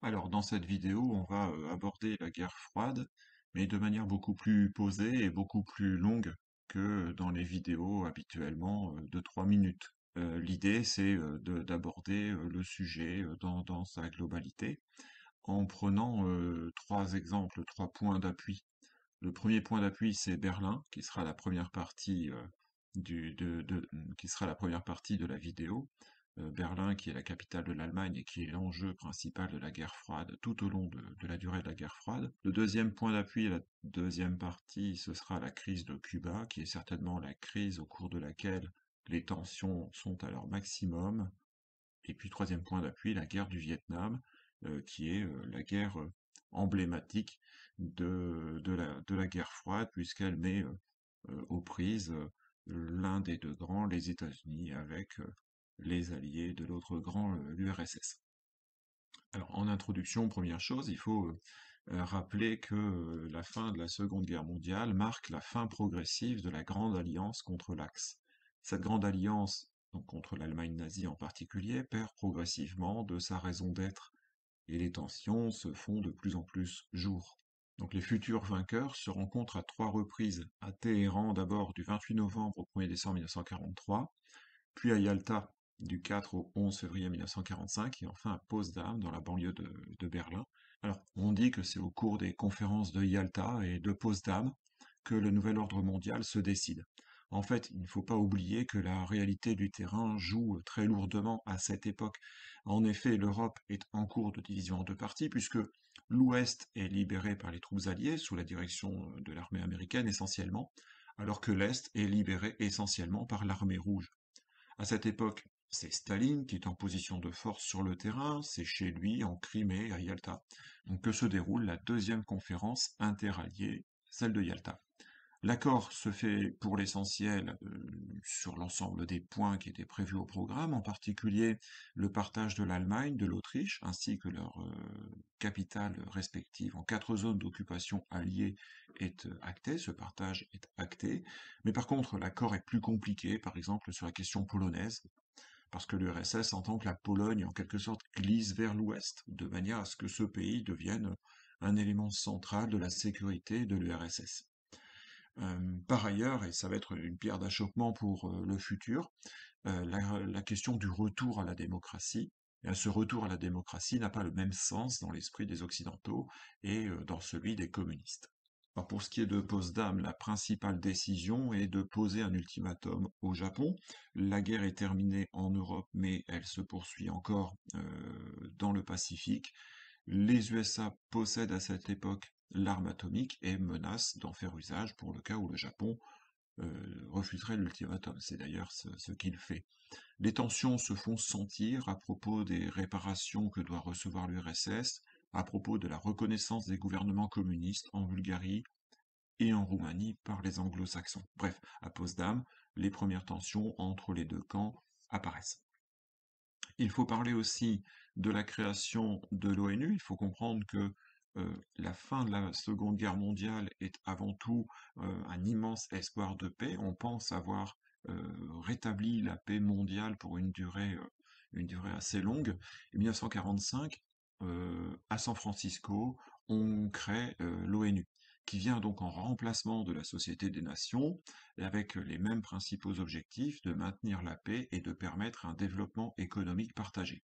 Alors, dans cette vidéo, on va aborder la guerre froide, mais de manière beaucoup plus posée et beaucoup plus longue que dans les vidéos habituellement de 3 minutes. L'idée, c'est d'aborder le sujet dans sa globalité en prenant trois exemples, trois points d'appui. Le premier point d'appui, c'est Berlin, qui sera la première partie qui sera la première partie de la vidéo. Berlin, qui est la capitale de l'Allemagne et qui est l'enjeu principal de la guerre froide tout au long de la durée de la guerre froide. Le deuxième point d'appui, la deuxième partie, ce sera la crise de Cuba, qui est certainement la crise au cours de laquelle les tensions sont à leur maximum. Et puis troisième point d'appui, la guerre du Vietnam, qui est la guerre emblématique de la guerre froide, puisqu'elle met aux prises l'un des deux grands, les États-Unis, avec les alliés de l'autre grand, l'URSS. Alors, en introduction, première chose, il faut rappeler que la fin de la Seconde Guerre mondiale marque la fin progressive de la Grande Alliance contre l'Axe. Cette Grande Alliance, donc contre l'Allemagne nazie en particulier, perd progressivement de sa raison d'être, et les tensions se font de plus en plus jour. Donc les futurs vainqueurs se rencontrent à trois reprises, à Téhéran d'abord du 28 novembre au 1er décembre 1943, puis à Yalta du 4 au 11 février 1945, et enfin à Potsdam, dans la banlieue de Berlin. Alors, on dit que c'est au cours des conférences de Yalta et de Potsdam que le nouvel ordre mondial se décide. En fait, il ne faut pas oublier que la réalité du terrain joue très lourdement à cette époque. En effet, l'Europe est en cours de division en deux parties, puisque l'Ouest est libéré par les troupes alliées, sous la direction de l'armée américaine essentiellement, alors que l'Est est libéré essentiellement par l'armée rouge. À cette époque, c'est Staline qui est en position de force sur le terrain, c'est chez lui, en Crimée, à Yalta, donc que se déroule la deuxième conférence interalliée, celle de Yalta. L'accord se fait pour l'essentiel sur l'ensemble des points qui étaient prévus au programme, en particulier le partage de l'Allemagne, de l'Autriche, ainsi que leurs capitales respectives en quatre zones d'occupation alliées est acté, ce partage est acté. Mais par contre, l'accord est plus compliqué, par exemple sur la question polonaise, parce que l'URSS entend que la Pologne, en quelque sorte, glisse vers l'ouest, de manière à ce que ce pays devienne un élément central de la sécurité de l'URSS. Par ailleurs, et ça va être une pierre d'achoppement pour le futur, la question du retour à la démocratie. Et ce retour à la démocratie n'a pas le même sens dans l'esprit des Occidentaux et dans celui des communistes. Alors pour ce qui est de Potsdam, la principale décision est de poser un ultimatum au Japon. La guerre est terminée en Europe, mais elle se poursuit encore dans le Pacifique. Les USA possèdent à cette époque l'arme atomique et menacent d'en faire usage pour le cas où le Japon refuserait l'ultimatum. C'est d'ailleurs ce qu'il fait. Les tensions se font sentir à propos des réparations que doit recevoir l'URSS, à propos de la reconnaissance des gouvernements communistes en Bulgarie et en Roumanie par les anglo-saxons. Bref, à Potsdam, les premières tensions entre les deux camps apparaissent. Il faut parler aussi de la création de l'ONU. Il faut comprendre que la fin de la Seconde Guerre mondiale est avant tout un immense espoir de paix. On pense avoir rétabli la paix mondiale pour une durée assez longue. En 1945, à San Francisco, on crée l'ONU, qui vient donc en remplacement de la Société des Nations, et avec les mêmes principaux objectifs de maintenir la paix et de permettre un développement économique partagé.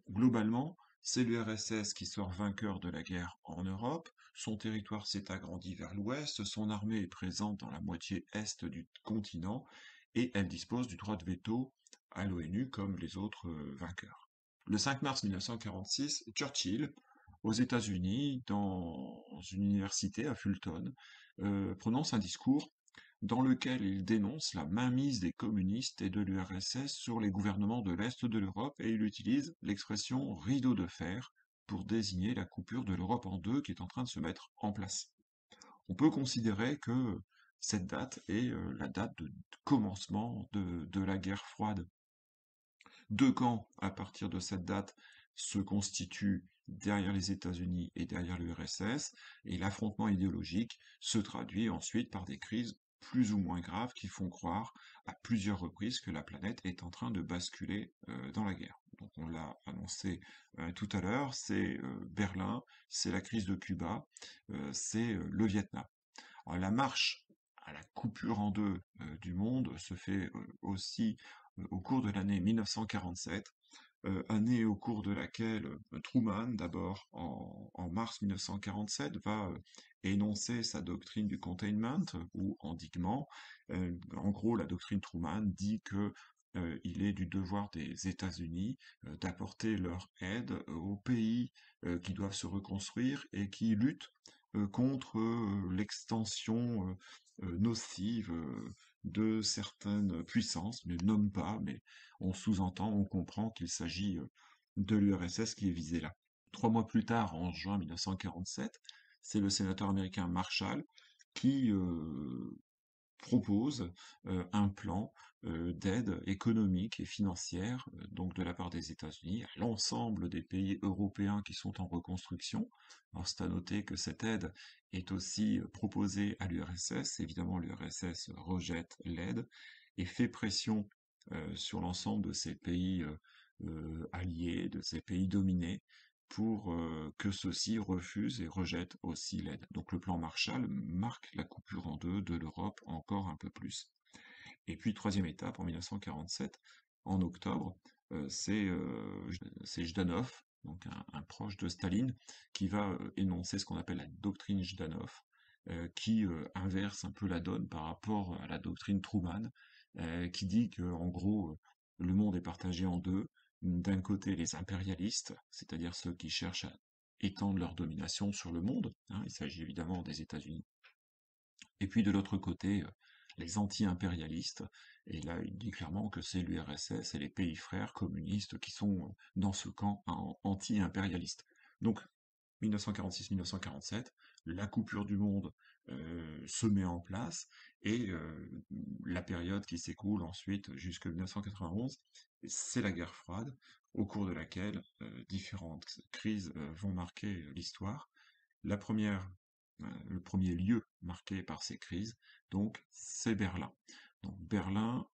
Globalement, c'est l'URSS qui sort vainqueur de la guerre en Europe, son territoire s'est agrandi vers l'ouest, son armée est présente dans la moitié est du continent, et elle dispose du droit de veto à l'ONU comme les autres vainqueurs. Le 5 mars 1946, Churchill, aux États-Unis, dans une université à Fulton, prononce un discours dans lequel il dénonce la mainmise des communistes et de l'URSS sur les gouvernements de l'Est de l'Europe et il utilise l'expression rideau de fer pour désigner la coupure de l'Europe en deux qui est en train de se mettre en place. On peut considérer que cette date est la date de commencement de la guerre froide. Deux camps, à partir de cette date, se constituent derrière les États-Unis et derrière l'URSS, et l'affrontement idéologique se traduit ensuite par des crises plus ou moins graves qui font croire à plusieurs reprises que la planète est en train de basculer dans la guerre. Donc on l'a annoncé tout à l'heure, c'est Berlin, c'est la crise de Cuba, c'est le Vietnam. Alors, la marche à la coupure en deux du monde se fait aussi au cours de l'année 1947, année au cours de laquelle Truman, d'abord en mars 1947, va énoncer sa doctrine du containment ou endiguement. En gros, la doctrine Truman dit que il est du devoir des États-Unis d'apporter leur aide aux pays qui doivent se reconstruire et qui luttent contre l'extension nocive de certaines puissances, ne nomme pas, mais on sous-entend, on comprend qu'il s'agit de l'URSS qui est visé là. 3 mois plus tard, en juin 1947, c'est le sénateur américain Marshall qui propose un plan d'aide économique et financière, donc de la part des États-Unis, à l'ensemble des pays européens qui sont en reconstruction. Alors c'est à noter que cette aide est aussi proposée à l'URSS. Évidemment, l'URSS rejette l'aide et fait pression sur l'ensemble de ces pays alliés, de ces pays dominés, pour que ceux-ci refusent et rejettent aussi l'aide. Donc le plan Marshall marque la coupure en deux de l'Europe encore un peu plus. Et puis troisième étape, en 1947, en octobre, c'est Jdanov, donc un proche de Staline, qui va énoncer ce qu'on appelle la doctrine Jdanov, qui inverse un peu la donne par rapport à la doctrine Truman, qui dit que en gros le monde est partagé en deux. D'un côté les impérialistes, c'est-à-dire ceux qui cherchent à étendre leur domination sur le monde, hein, il s'agit évidemment des États-Unis, et puis de l'autre côté, les anti-impérialistes, et là il dit clairement que c'est l'URSS et les pays frères communistes qui sont dans ce camp anti-impérialiste. Donc 1946-1947, la coupure du monde se met en place, et la période qui s'écoule ensuite jusqu'en 1991, c'est la guerre froide, au cours de laquelle différentes crises vont marquer l'histoire. La première, le premier lieu marqué par ces crises, donc, c'est Berlin. Donc Berlin,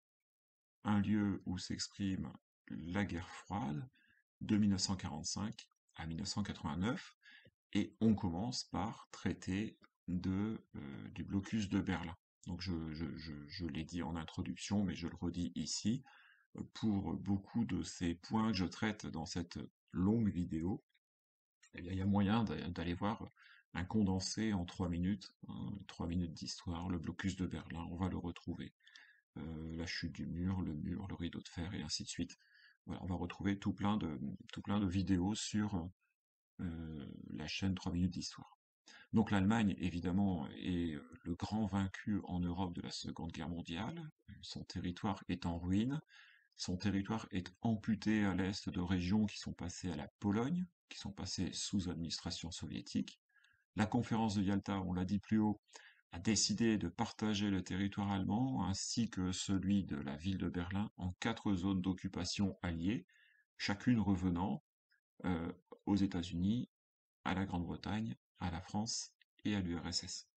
un lieu où s'exprime la guerre froide de 1945 à 1989, et on commence par traiter du blocus de Berlin. Donc je l'ai dit en introduction, mais je le redis ici, pour beaucoup de ces points que je traite dans cette longue vidéo, eh bien, il y a moyen d'aller voir un condensé en 3 minutes, hein, 3 minutes d'histoire, le blocus de Berlin, on va le retrouver. La chute du mur, le rideau de fer, et ainsi de suite. Voilà, on va retrouver tout plein de vidéos sur la chaîne 3 minutes d'histoire. Donc l'Allemagne, évidemment, est le grand vaincu en Europe de la Seconde Guerre mondiale. Son territoire est en ruine. Son territoire est amputé à l'est de régions qui sont passées à la Pologne, qui sont passées sous administration soviétique. La conférence de Yalta, on l'a dit plus haut, a décidé de partager le territoire allemand ainsi que celui de la ville de Berlin en 4 zones d'occupation alliées, chacune revenant euh, aux États-Unis, à la Grande-Bretagne, à la France et à l'URSS.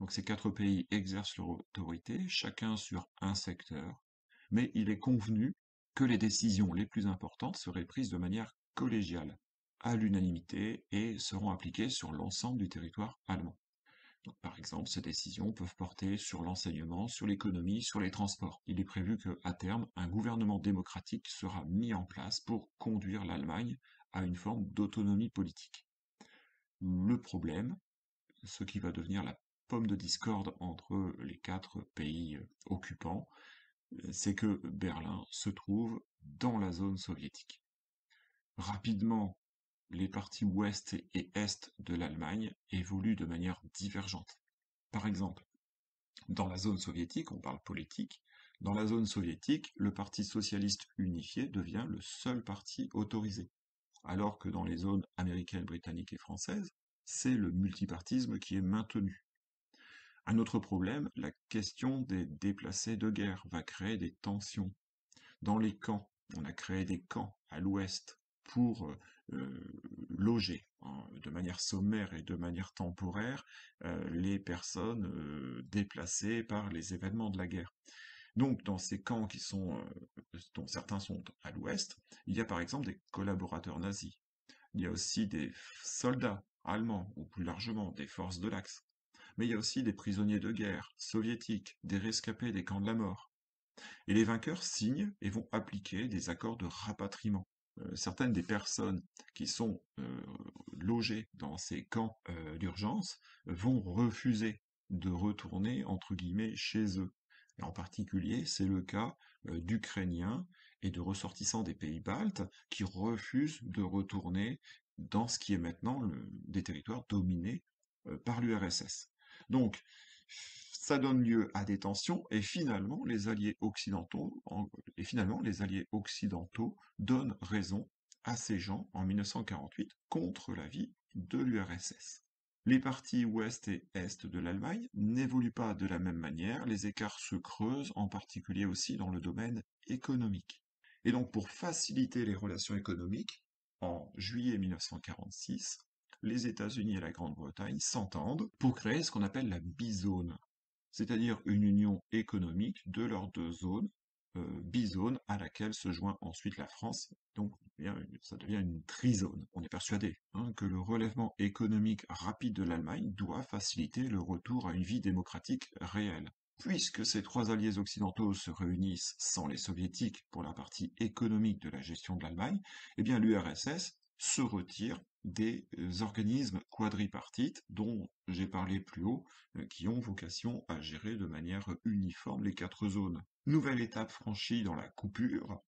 Donc ces 4 pays exercent leur autorité, chacun sur un secteur, mais il est convenu que les décisions les plus importantes seraient prises de manière collégiale, à l'unanimité, et seront appliquées sur l'ensemble du territoire allemand. Donc, par exemple, ces décisions peuvent porter sur l'enseignement, sur l'économie, sur les transports. Il est prévu qu'à terme, un gouvernement démocratique sera mis en place pour conduire l'Allemagne à une forme d'autonomie politique. Le problème, ce qui va devenir la pomme de discorde entre les 4 pays occupants, c'est que Berlin se trouve dans la zone soviétique. Rapidement, les parties ouest et est de l'Allemagne évoluent de manière divergente. Par exemple, dans la zone soviétique, on parle politique, dans la zone soviétique, le Parti socialiste unifié devient le seul parti autorisé, alors que dans les zones américaines, britanniques et françaises, c'est le multipartisme qui est maintenu. Un autre problème, la question des déplacés de guerre va créer des tensions. Dans les camps, on a créé des camps à l'ouest pour loger, hein, de manière sommaire et de manière temporaire les personnes déplacées par les événements de la guerre. Donc, dans ces camps dont certains sont à l'ouest, il y a par exemple des collaborateurs nazis. Il y a aussi des soldats allemands, ou plus largement des forces de l'Axe. Mais il y a aussi des prisonniers de guerre soviétiques, des rescapés des camps de la mort. Et les vainqueurs signent et vont appliquer des accords de rapatriement. Certaines des personnes qui sont logées dans ces camps d'urgence vont refuser de retourner, entre guillemets, chez eux. Et en particulier, c'est le cas d'Ukrainiens et de ressortissants des pays baltes qui refusent de retourner dans ce qui est maintenant des territoires dominés par l'URSS. Donc, ça donne lieu à des tensions et finalement les alliés occidentaux donnent raison à ces gens en 1948 contre l'avis de l'URSS. Les parties ouest et est de l'Allemagne n'évoluent pas de la même manière, les écarts se creusent, en particulier aussi dans le domaine économique. Et donc pour faciliter les relations économiques, en juillet 1946, les États-Unis et la Grande-Bretagne s'entendent pour créer ce qu'on appelle la bizone, c'est-à-dire une union économique de leurs deux zones, bizone, à laquelle se joint ensuite la France, donc ça devient une trizone. On est persuadé que le relèvement économique rapide de l'Allemagne doit faciliter le retour à une vie démocratique réelle. Puisque ces trois alliés occidentaux se réunissent sans les soviétiques pour la partie économique de la gestion de l'Allemagne, eh bien l'URSS se retire des organismes quadripartites dont j'ai parlé plus haut, qui ont vocation à gérer de manière uniforme les quatre zones. Nouvelle étape franchie dans la coupure,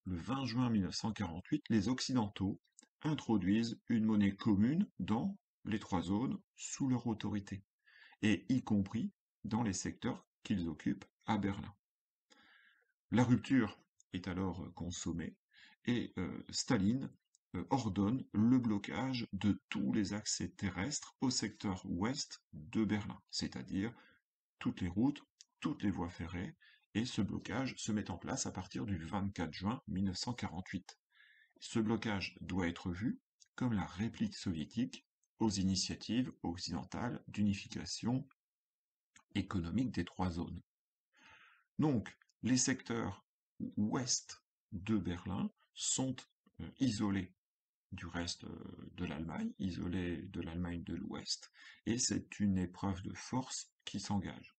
le 20 juin 1948, les Occidentaux introduisent une monnaie commune dans les trois zones sous leur autorité, et y compris dans les secteurs qu'ils occupent à Berlin. La rupture est alors consommée et Staline ordonne le blocage de tous les accès terrestres au secteur ouest de Berlin, c'est-à-dire toutes les routes, toutes les voies ferrées, et ce blocage se met en place à partir du 24 juin 1948. Ce blocage doit être vu comme la réplique soviétique aux initiatives occidentales d'unification économique des trois zones. Donc, les secteurs ouest de Berlin sont isolés du reste de l'Allemagne, isolés de l'Allemagne de l'Ouest, et c'est une épreuve de force qui s'engage.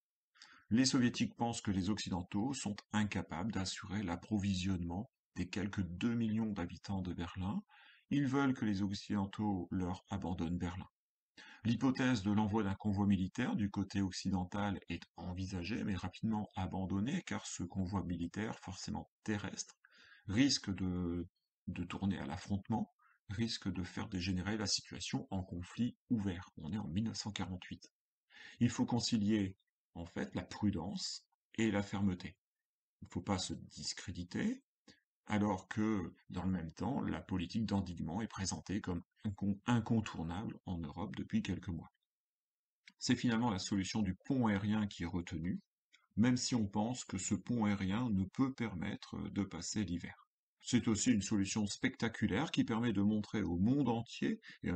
Les soviétiques pensent que les occidentaux sont incapables d'assurer l'approvisionnement des quelques 2 millions d'habitants de Berlin. Ils veulent que les occidentaux leur abandonnent Berlin. L'hypothèse de l'envoi d'un convoi militaire du côté occidental est envisagée, mais rapidement abandonnée, car ce convoi militaire, forcément terrestre, risque de tourner à l'affrontement, risque de faire dégénérer la situation en conflit ouvert. On est en 1948. Il faut concilier, en fait, la prudence et la fermeté. Il ne faut pas se discréditer, alors que, dans le même temps, la politique d'endiguement est présentée comme incontournable en Europe depuis quelques mois. C'est finalement la solution du pont aérien qui est retenue, même si on pense que ce pont aérien ne peut permettre de passer l'hiver. C'est aussi une solution spectaculaire qui permet de montrer au monde entier, et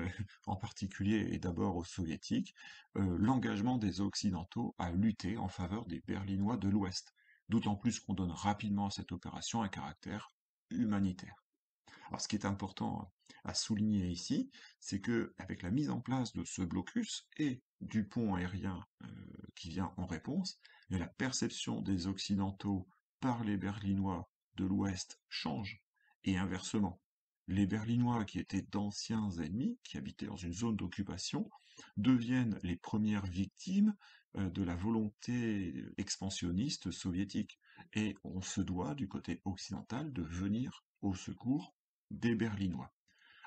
en particulier et d'abord aux soviétiques, l'engagement des Occidentaux à lutter en faveur des Berlinois de l'Ouest, d'autant plus qu'on donne rapidement à cette opération un caractère humanitaire. Alors, ce qui est important à souligner ici, c'est que avec la mise en place de ce blocus et du pont aérien qui vient en réponse, la perception des Occidentaux par les Berlinois de l'Ouest change, et inversement. Les Berlinois, qui étaient d'anciens ennemis, qui habitaient dans une zone d'occupation, deviennent les premières victimes de la volonté expansionniste soviétique. Et on se doit, du côté occidental, de venir au secours des Berlinois.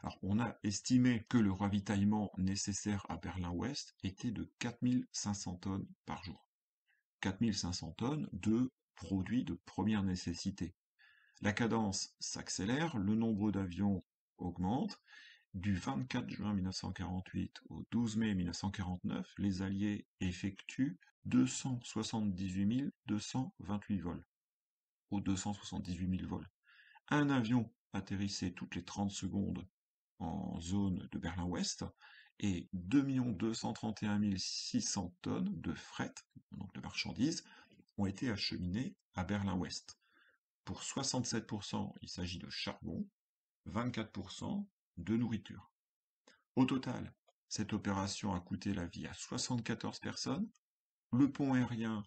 Alors, on a estimé que le ravitaillement nécessaire à Berlin-Ouest était de 4500 tonnes par jour. 4500 tonnes de produits de première nécessité. La cadence s'accélère, le nombre d'avions augmente. Du 24 juin 1948 au 12 mai 1949, les Alliés effectuent 278 228 vols. Aux 278 000 vols. Un avion atterrissait toutes les 30 secondes en zone de Berlin-Ouest et 2 231 600 tonnes de fret, donc de marchandises, ont été acheminées à Berlin-Ouest. Pour 67%, il s'agit de charbon, 24% de nourriture. Au total, cette opération a coûté la vie à 74 personnes. Le pont aérien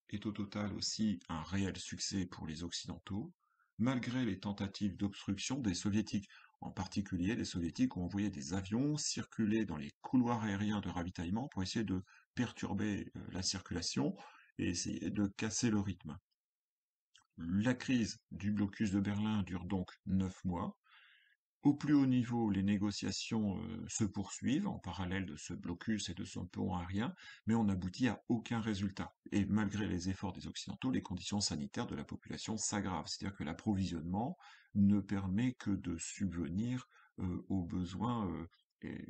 est au total aussi un réel succès pour les Occidentaux, malgré les tentatives d'obstruction des Soviétiques. En particulier, les Soviétiques ont envoyé des avions circuler dans les couloirs aériens de ravitaillement pour essayer de perturber la circulation et essayer de casser le rythme. La crise du blocus de Berlin dure donc 9 mois. Au plus haut niveau, les négociations se poursuivent en parallèle de ce blocus et de son pont aérien, mais on n'aboutit à aucun résultat. Et malgré les efforts des Occidentaux, les conditions sanitaires de la population s'aggravent, c'est-à-dire que l'approvisionnement ne permet que de subvenir aux besoins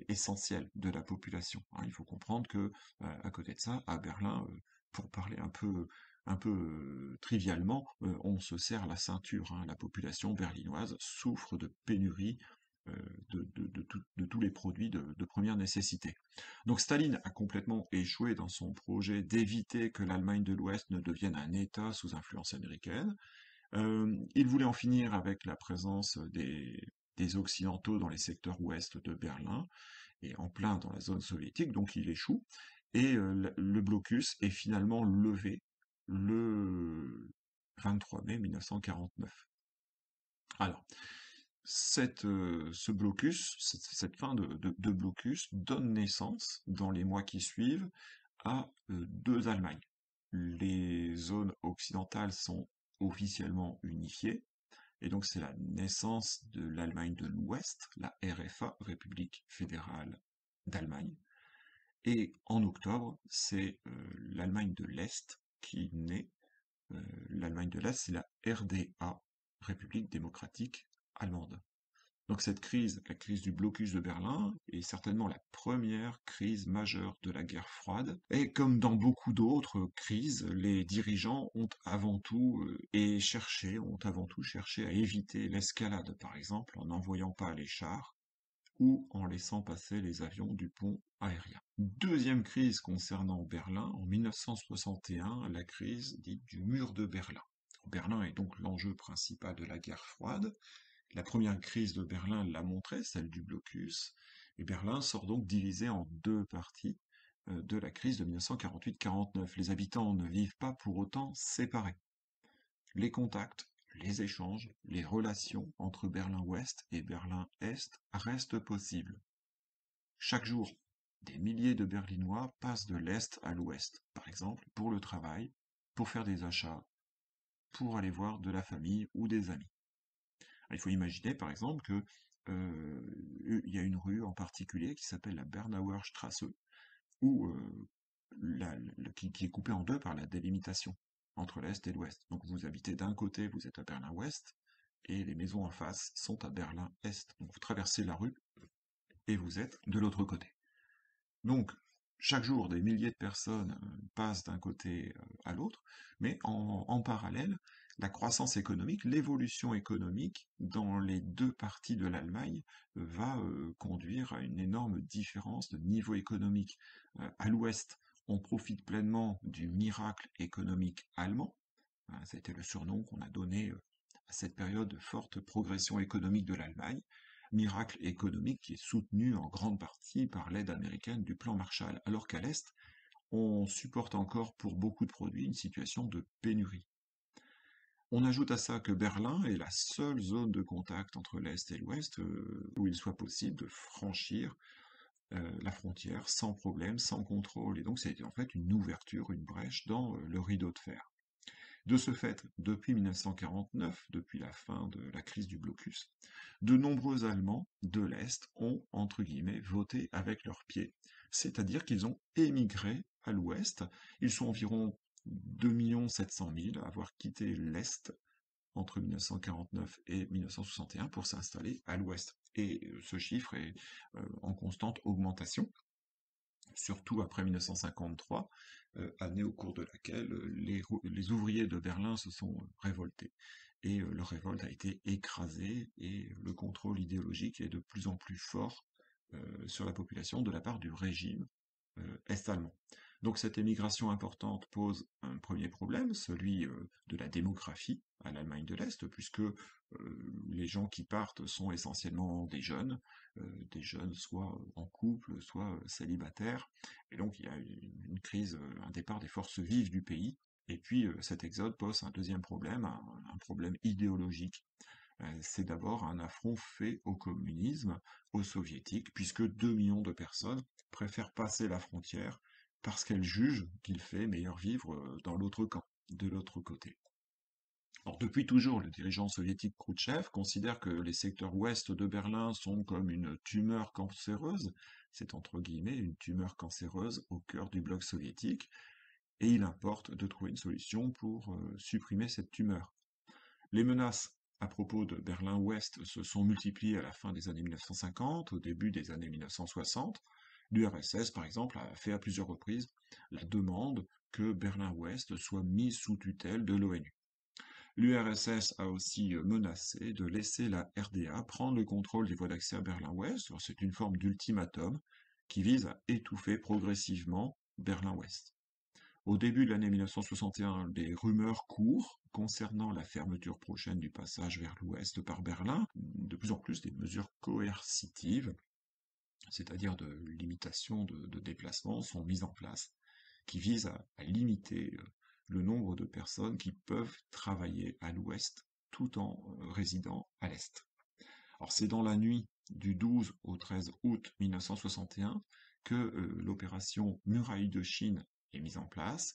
essentiels de la population. Hein, il faut comprendre que, à côté de ça, à Berlin, pour parler un peu trivialement, on se serre la ceinture, hein. La population berlinoise souffre de pénurie de tous les produits de première nécessité. Donc Staline a complètement échoué dans son projet d'éviter que l'Allemagne de l'Ouest ne devienne un État sous influence américaine. Il voulait en finir avec la présence des Occidentaux dans les secteurs ouest de Berlin et en plein dans la zone soviétique, donc il échoue. Et le blocus est finalement levé le 23 mai 1949. Alors, ce blocus, cette fin de blocus donne naissance, dans les mois qui suivent, à deux Allemagnes. Les zones occidentales sont officiellement unifiées, et donc c'est la naissance de l'Allemagne de l'Ouest, la RFA, République fédérale d'Allemagne, et en octobre, c'est l'Allemagne de l'Est qui naît. L'Allemagne de l'Est, c'est la RDA, République démocratique allemande. Donc cette crise, la crise du blocus de Berlin, est certainement la première crise majeure de la guerre froide. Et comme dans beaucoup d'autres crises, les dirigeants ont avant tout cherché à éviter l'escalade, par exemple, en n'envoyant pas les chars ou en laissant passer les avions du pont aérien. Deuxième crise concernant Berlin, en 1961, la crise dite du mur de Berlin. Berlin est donc l'enjeu principal de la guerre froide. La première crise de Berlin l'a montré, celle du blocus, et Berlin sort donc divisé en deux parties de la crise de 1948-49. Les habitants ne vivent pas pour autant séparés. Les contacts, les échanges, les relations entre Berlin-Ouest et Berlin-Est restent possibles. Chaque jour, des milliers de Berlinois passent de l'Est à l'Ouest, par exemple pour le travail, pour faire des achats, pour aller voir de la famille ou des amis. Il faut imaginer, par exemple, que il y a une rue en particulier qui s'appelle la Bernauer Straße, où, qui est coupée en deux par la délimitation entre l'Est et l'Ouest. Donc vous habitez d'un côté, vous êtes à Berlin-Ouest, et les maisons en face sont à Berlin-Est. Donc vous traversez la rue et vous êtes de l'autre côté. Donc, chaque jour, des milliers de personnes passent d'un côté à l'autre, mais en parallèle, la croissance économique, l'évolution économique dans les deux parties de l'Allemagne va conduire à une énorme différence de niveau économique. À l'ouest, on profite pleinement du miracle économique allemand. Hein, ça a été le surnom qu'on a donné à cette période de forte progression économique de l'Allemagne. Miracle économique qui est soutenu en grande partie par l'aide américaine du plan Marshall, alors qu'à l'Est, on supporte encore pour beaucoup de produits une situation de pénurie. On ajoute à ça que Berlin est la seule zone de contact entre l'Est et l'Ouest où il soit possible de franchir la frontière sans problème, sans contrôle, et donc c'était en fait une ouverture, une brèche dans le rideau de fer. De ce fait, depuis 1949, depuis la fin de la crise du blocus, de nombreux Allemands de l'Est ont, entre guillemets, voté avec leurs pieds, c'est-à-dire qu'ils ont émigré à l'Ouest. Ils sont environ 2 700 000 à avoir quitté l'Est entre 1949 et 1961 pour s'installer à l'Ouest. Et ce chiffre est en constante augmentation, surtout après 1953, année au cours de laquelle les ouvriers de Berlin se sont révoltés. et leur révolte a été écrasée, et le contrôle idéologique est de plus en plus fort sur la population de la part du régime est-allemand. Donc cette émigration importante pose un premier problème, celui de la démographie à l'Allemagne de l'Est, puisque les gens qui partent sont essentiellement des jeunes soit en couple, soit célibataires, et donc il y a une crise, un départ des forces vives du pays, et puis cet exode pose un deuxième problème, un problème idéologique. C'est d'abord un affront fait au communisme, aux soviétiques, puisque 2 millions de personnes préfèrent passer la frontière parce qu'elles jugent qu'il fait meilleur vivre dans l'autre camp, de l'autre côté. Alors, depuis toujours, le dirigeant soviétique Khrouchtchev considère que les secteurs ouest de Berlin sont comme une tumeur cancéreuse, c'est entre guillemets une tumeur cancéreuse au cœur du bloc soviétique, et il importe de trouver une solution pour supprimer cette tumeur. Les menaces à propos de Berlin-Ouest se sont multipliées à la fin des années 1950, au début des années 1960. L'URSS, par exemple, a fait à plusieurs reprises la demande que Berlin-Ouest soit mise sous tutelle de l'ONU. L'URSS a aussi menacé de laisser la RDA prendre le contrôle des voies d'accès à Berlin-Ouest. C'est une forme d'ultimatum qui vise à étouffer progressivement Berlin-Ouest. Au début de l'année 1961, des rumeurs courent concernant la fermeture prochaine du passage vers l'ouest par Berlin. De plus en plus, des mesures coercitives, c'est-à-dire de limitation de déplacement, sont mises en place, qui visent à limiter le nombre de personnes qui peuvent travailler à l'ouest tout en résidant à l'est. Alors c'est dans la nuit du 12 au 13 août 1961 que l'opération Muraille de Chine est mise en place.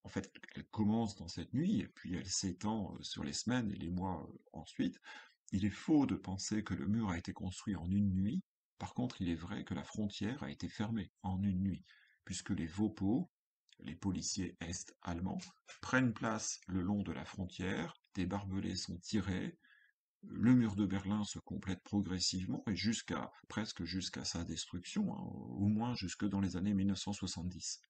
En fait, elle commence dans cette nuit, et puis elle s'étend sur les semaines et les mois ensuite. Il est faux de penser que le mur a été construit en une nuit. Par contre, il est vrai que la frontière a été fermée en une nuit, puisque les Vopo, les policiers est-allemands, prennent place le long de la frontière, des barbelés sont tirés, le mur de Berlin se complète progressivement et presque jusqu'à sa destruction, hein, au moins jusque dans les années 1970.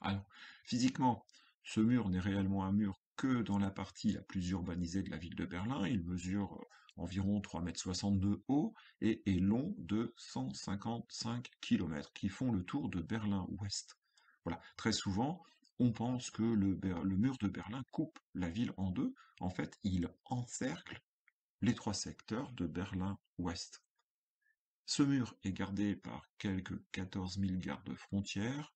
Alors, physiquement, ce mur n'est réellement un mur que dans la partie la plus urbanisée de la ville de Berlin. Il mesure environ 3,62 m haut et est long de 155 km, qui font le tour de Berlin-Ouest. Voilà, très souvent, on pense que le mur de Berlin coupe la ville en deux. En fait, il encercle les trois secteurs de Berlin-Ouest. Ce mur est gardé par quelques 14 000 gardes-frontières.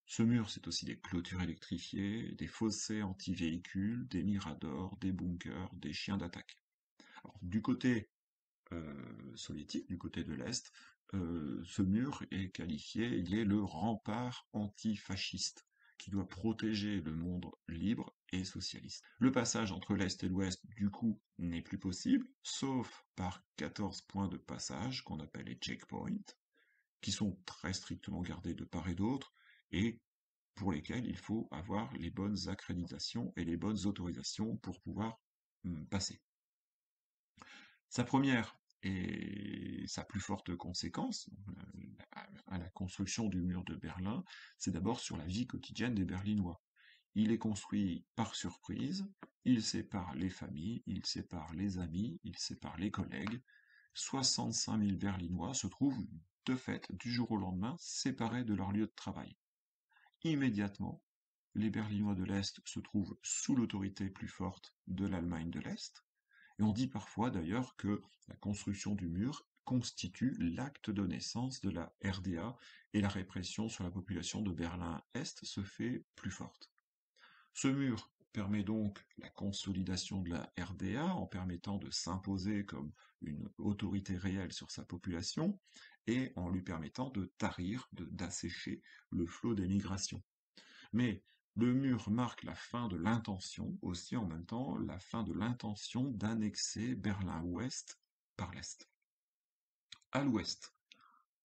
Ce mur, c'est aussi des clôtures électrifiées, des fossés anti-véhicules, des miradors, des bunkers, des chiens d'attaque. Du côté soviétique, du côté de l'Est, ce mur est qualifié, il est le rempart antifasciste qui doit protéger le monde libre et socialiste. Le passage entre l'Est et l'Ouest, du coup, n'est plus possible, sauf par 14 points de passage qu'on appelle les checkpoints, qui sont très strictement gardés de part et d'autre, et pour lesquels il faut avoir les bonnes accréditations et les bonnes autorisations pour pouvoir passer. Sa première et sa plus forte conséquence à la construction du mur de Berlin, c'est d'abord sur la vie quotidienne des Berlinois. Il est construit par surprise, il sépare les familles, il sépare les amis, il sépare les collègues. 65 000 Berlinois se trouvent de fait du jour au lendemain séparés de leur lieu de travail. Immédiatement, les Berlinois de l'Est se trouvent sous l'autorité plus forte de l'Allemagne de l'Est, et on dit parfois d'ailleurs que la construction du mur constitue l'acte de naissance de la RDA, et la répression sur la population de Berlin-Est se fait plus forte. Ce mur permet donc la consolidation de la RDA en permettant de s'imposer comme une autorité réelle sur sa population et en lui permettant de tarir, d'assécher le flot des migrations. Mais le mur marque la fin de l'intention, aussi en même temps la fin de l'intention d'annexer Berlin-Ouest par l'Est. À l'Ouest,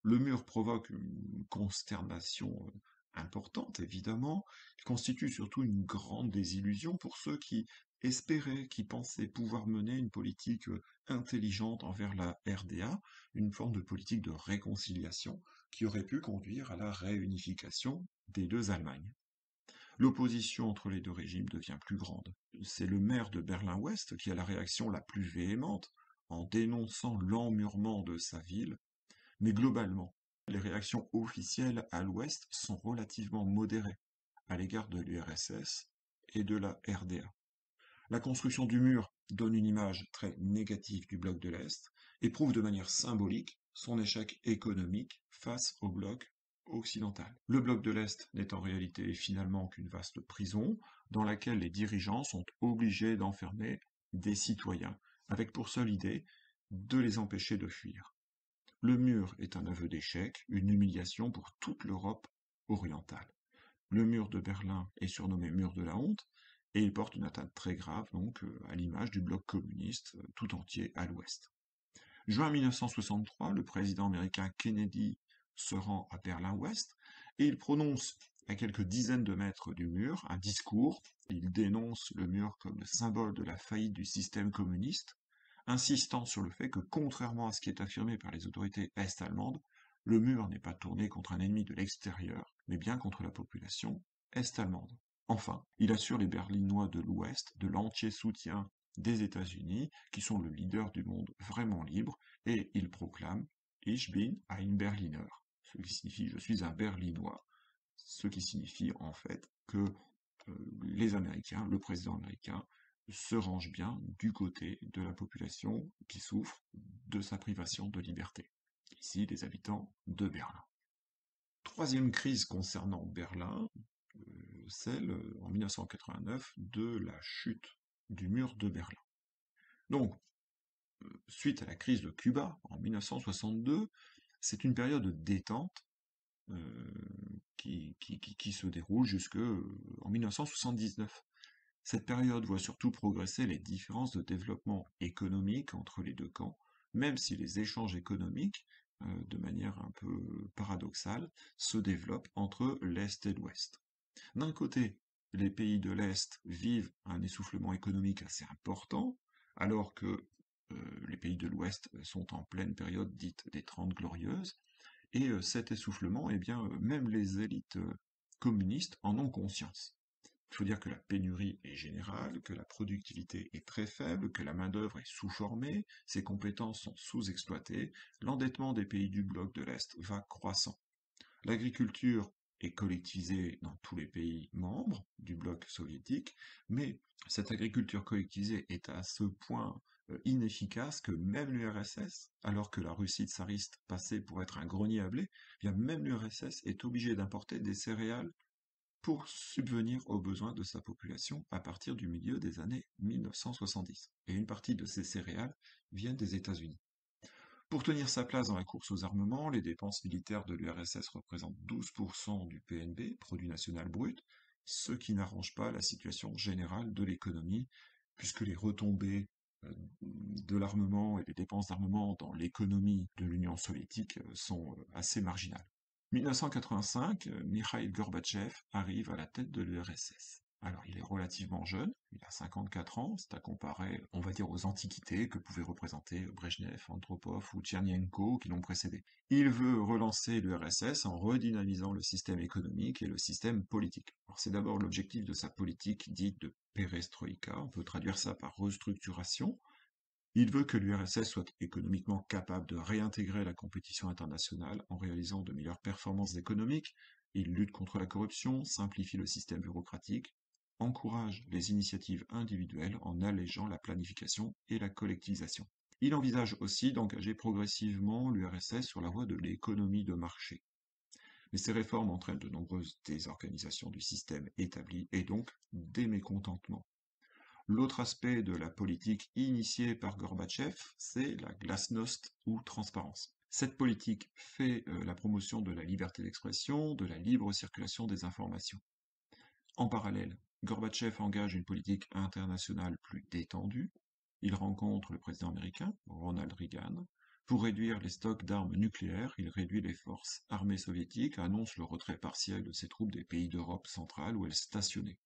le mur provoque une consternation importante, évidemment. Il constitue surtout une grande désillusion pour ceux qui espéraient, qui pensaient pouvoir mener une politique intelligente envers la RDA, une forme de politique de réconciliation qui aurait pu conduire à la réunification des deux Allemagnes. L'opposition entre les deux régimes devient plus grande. C'est le maire de Berlin-Ouest qui a la réaction la plus véhémente en dénonçant l'emmurement de sa ville, mais globalement, les réactions officielles à l'Ouest sont relativement modérées à l'égard de l'URSS et de la RDA. La construction du mur donne une image très négative du bloc de l'Est et prouve de manière symbolique son échec économique face au bloc occidental. Le bloc de l'Est n'est en réalité finalement qu'une vaste prison dans laquelle les dirigeants sont obligés d'enfermer des citoyens, avec pour seule idée de les empêcher de fuir. Le mur est un aveu d'échec, une humiliation pour toute l'Europe orientale. Le mur de Berlin est surnommé mur de la honte, et il porte une atteinte très grave, donc, à l'image du bloc communiste tout entier à l'ouest. Juin 1963, le président américain Kennedy se rend à Berlin-Ouest, et il prononce à quelques dizaines de mètres du mur un discours. Il dénonce le mur comme le symbole de la faillite du système communiste, insistant sur le fait que, contrairement à ce qui est affirmé par les autorités est-allemandes, le mur n'est pas tourné contre un ennemi de l'extérieur, mais bien contre la population est-allemande. Enfin, il assure les Berlinois de l'Ouest de l'entier soutien des États-Unis, qui sont le leader du monde vraiment libre, et il proclame Ich bin ein Berliner, ce qui signifie je suis un Berlinois, ce qui signifie en fait que les Américains, le président américain, se range bien du côté de la population qui souffre de sa privation de liberté. Ici, les habitants de Berlin. Troisième crise concernant Berlin, celle en 1989 de la chute du mur de Berlin. Donc, suite à la crise de Cuba en 1962, c'est une période de détente qui se déroule jusque en 1979. Cette période voit surtout progresser les différences de développement économique entre les deux camps, même si les échanges économiques, de manière un peu paradoxale, se développent entre l'Est et l'Ouest. D'un côté, les pays de l'Est vivent un essoufflement économique assez important, alors que les pays de l'Ouest sont en pleine période dite des Trente Glorieuses, et cet essoufflement, eh bien, même les élites communistes en ont conscience. Il faut dire que la pénurie est générale, que la productivité est très faible, que la main-d'œuvre est sous-formée, ses compétences sont sous-exploitées, l'endettement des pays du bloc de l'Est va croissant. L'agriculture est collectivisée dans tous les pays membres du bloc soviétique, mais cette agriculture collectivisée est à ce point inefficace que même l'URSS, alors que la Russie tsariste passait pour être un grenier à blé, eh bien même l'URSS est obligée d'importer des céréales pour subvenir aux besoins de sa population à partir du milieu des années 1970. Et une partie de ces céréales viennent des États-Unis. Pour tenir sa place dans la course aux armements, les dépenses militaires de l'URSS représentent 12% du PNB, produit national brut, ce qui n'arrange pas la situation générale de l'économie, puisque les retombées de l'armement et des dépenses d'armement dans l'économie de l'Union soviétique sont assez marginales. 1985, Mikhail Gorbatchev arrive à la tête de l'URSS. Alors, il est relativement jeune, il a 54 ans, c'est à comparer, on va dire, aux antiquités que pouvaient représenter Brejnev, Andropov ou Tchernyenko qui l'ont précédé. Il veut relancer l'URSS en redynamisant le système économique et le système politique. Alors, c'est d'abord l'objectif de sa politique dite de perestroïka, on peut traduire ça par restructuration. Il veut que l'URSS soit économiquement capable de réintégrer la compétition internationale en réalisant de meilleures performances économiques. Il lutte contre la corruption, simplifie le système bureaucratique, encourage les initiatives individuelles en allégeant la planification et la collectivisation. Il envisage aussi d'engager progressivement l'URSS sur la voie de l'économie de marché. Mais ces réformes entraînent de nombreuses désorganisations du système établi et donc des mécontentements. L'autre aspect de la politique initiée par Gorbatchev, c'est la glasnost ou transparence. Cette politique fait la promotion de la liberté d'expression, de la libre circulation des informations. En parallèle, Gorbatchev engage une politique internationale plus détendue. Il rencontre le président américain, Ronald Reagan. Pour réduire les stocks d'armes nucléaires, il réduit les forces armées soviétiques, annonce le retrait partiel de ses troupes des pays d'Europe centrale où elles stationnaient.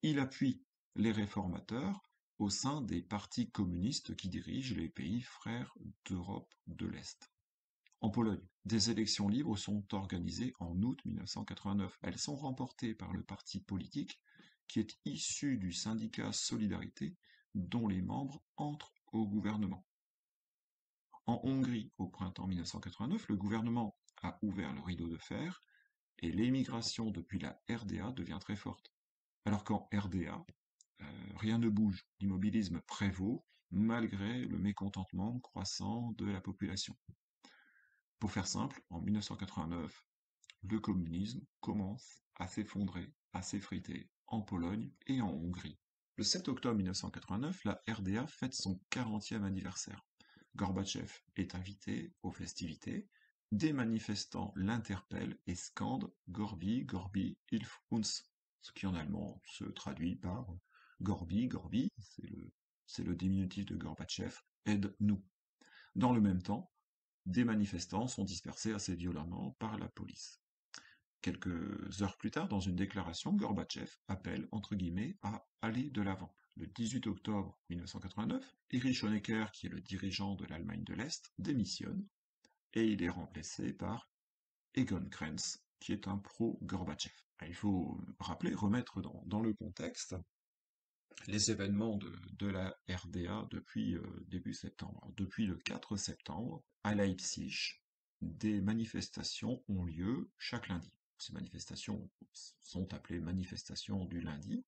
Il appuie les réformateurs au sein des partis communistes qui dirigent les pays frères d'Europe de l'Est. En Pologne, des élections libres sont organisées en août 1989. Elles sont remportées par le parti politique qui est issu du syndicat Solidarité, dont les membres entrent au gouvernement. En Hongrie, au printemps 1989, le gouvernement a ouvert le rideau de fer et l'émigration depuis la RDA devient très forte. Alors qu'en RDA, rien ne bouge, l'immobilisme prévaut malgré le mécontentement croissant de la population. Pour faire simple, en 1989, le communisme commence à s'effondrer, à s'effriter en Pologne et en Hongrie. Le 7 octobre 1989, la RDA fête son 40e anniversaire. Gorbatchev est invité aux festivités. Des manifestants l'interpellent et scandent Gorbi, Gorbi, hilf uns, ce qui en allemand se traduit par Gorbi, Gorbi, c'est le diminutif de Gorbatchev, aide-nous. Dans le même temps, des manifestants sont dispersés assez violemment par la police. Quelques heures plus tard, dans une déclaration, Gorbatchev appelle, entre guillemets, à aller de l'avant. Le 18 octobre 1989, Erich Honecker, qui est le dirigeant de l'Allemagne de l'Est, démissionne et il est remplacé par Egon Krenz, qui est un pro-Gorbatchev. Il faut rappeler, remettre dans le contexte les événements de la RDA depuis début septembre. Depuis le 4 septembre, à Leipzig, des manifestations ont lieu chaque lundi. Ces manifestations sont appelées manifestations du lundi.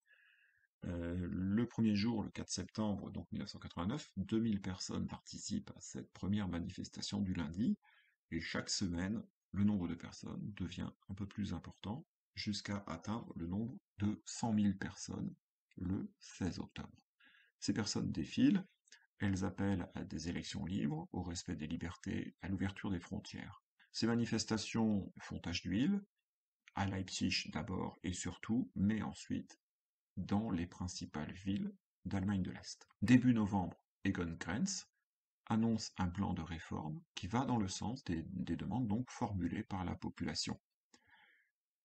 Le premier jour, le 4 septembre donc 1989, 2000 personnes participent à cette première manifestation du lundi, et chaque semaine, le nombre de personnes devient un peu plus important, jusqu'à atteindre le nombre de 100 000 personnes le 16 octobre. Ces personnes défilent, elles appellent à des élections libres, au respect des libertés, à l'ouverture des frontières. Ces manifestations font tache d'huile, à Leipzig d'abord et surtout, mais ensuite dans les principales villes d'Allemagne de l'Est. Début novembre, Egon Krenz annonce un plan de réforme qui va dans le sens des demandes donc formulées par la population.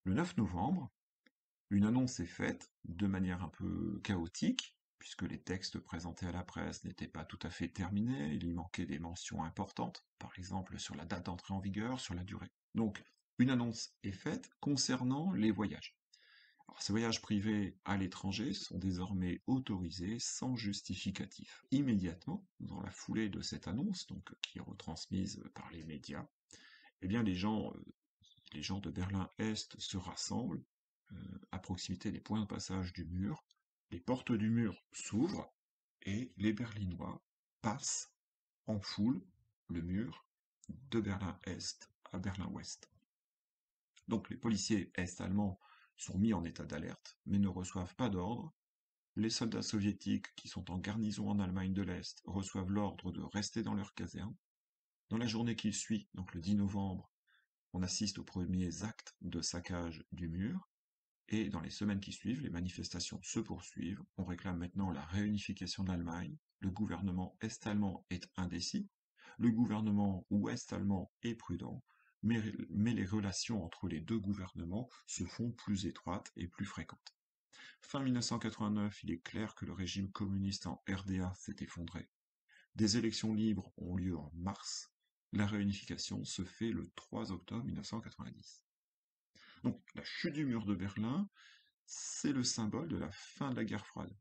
Le 9 novembre, une annonce est faite de manière un peu chaotique, puisque les textes présentés à la presse n'étaient pas tout à fait terminés, il y manquait des mentions importantes, par exemple sur la date d'entrée en vigueur, sur la durée. Donc, une annonce est faite concernant les voyages. Alors, ces voyages privés à l'étranger sont désormais autorisés sans justificatif. Immédiatement, dans la foulée de cette annonce, donc qui est retransmise par les médias, eh bien les gens de Berlin-Est se rassemblent à proximité des points de passage du mur. Les portes du mur s'ouvrent et les Berlinois passent en foule le mur de Berlin-Est à Berlin-Ouest. Donc les policiers est-allemands sont mis en état d'alerte, mais ne reçoivent pas d'ordre. Les soldats soviétiques qui sont en garnison en Allemagne de l'Est reçoivent l'ordre de rester dans leur caserne. Dans la journée qui suit, donc le 10 novembre, on assiste aux premiers actes de saccage du mur, et dans les semaines qui suivent, les manifestations se poursuivent. On réclame maintenant la réunification de l'Allemagne. Le gouvernement est-allemand est indécis. Le gouvernement ouest-allemand est prudent. Mais les relations entre les deux gouvernements se font plus étroites et plus fréquentes. Fin 1989, il est clair que le régime communiste en RDA s'est effondré. Des élections libres ont lieu en mars. La réunification se fait le 3 octobre 1990. Donc la chute du mur de Berlin, c'est le symbole de la fin de la guerre froide,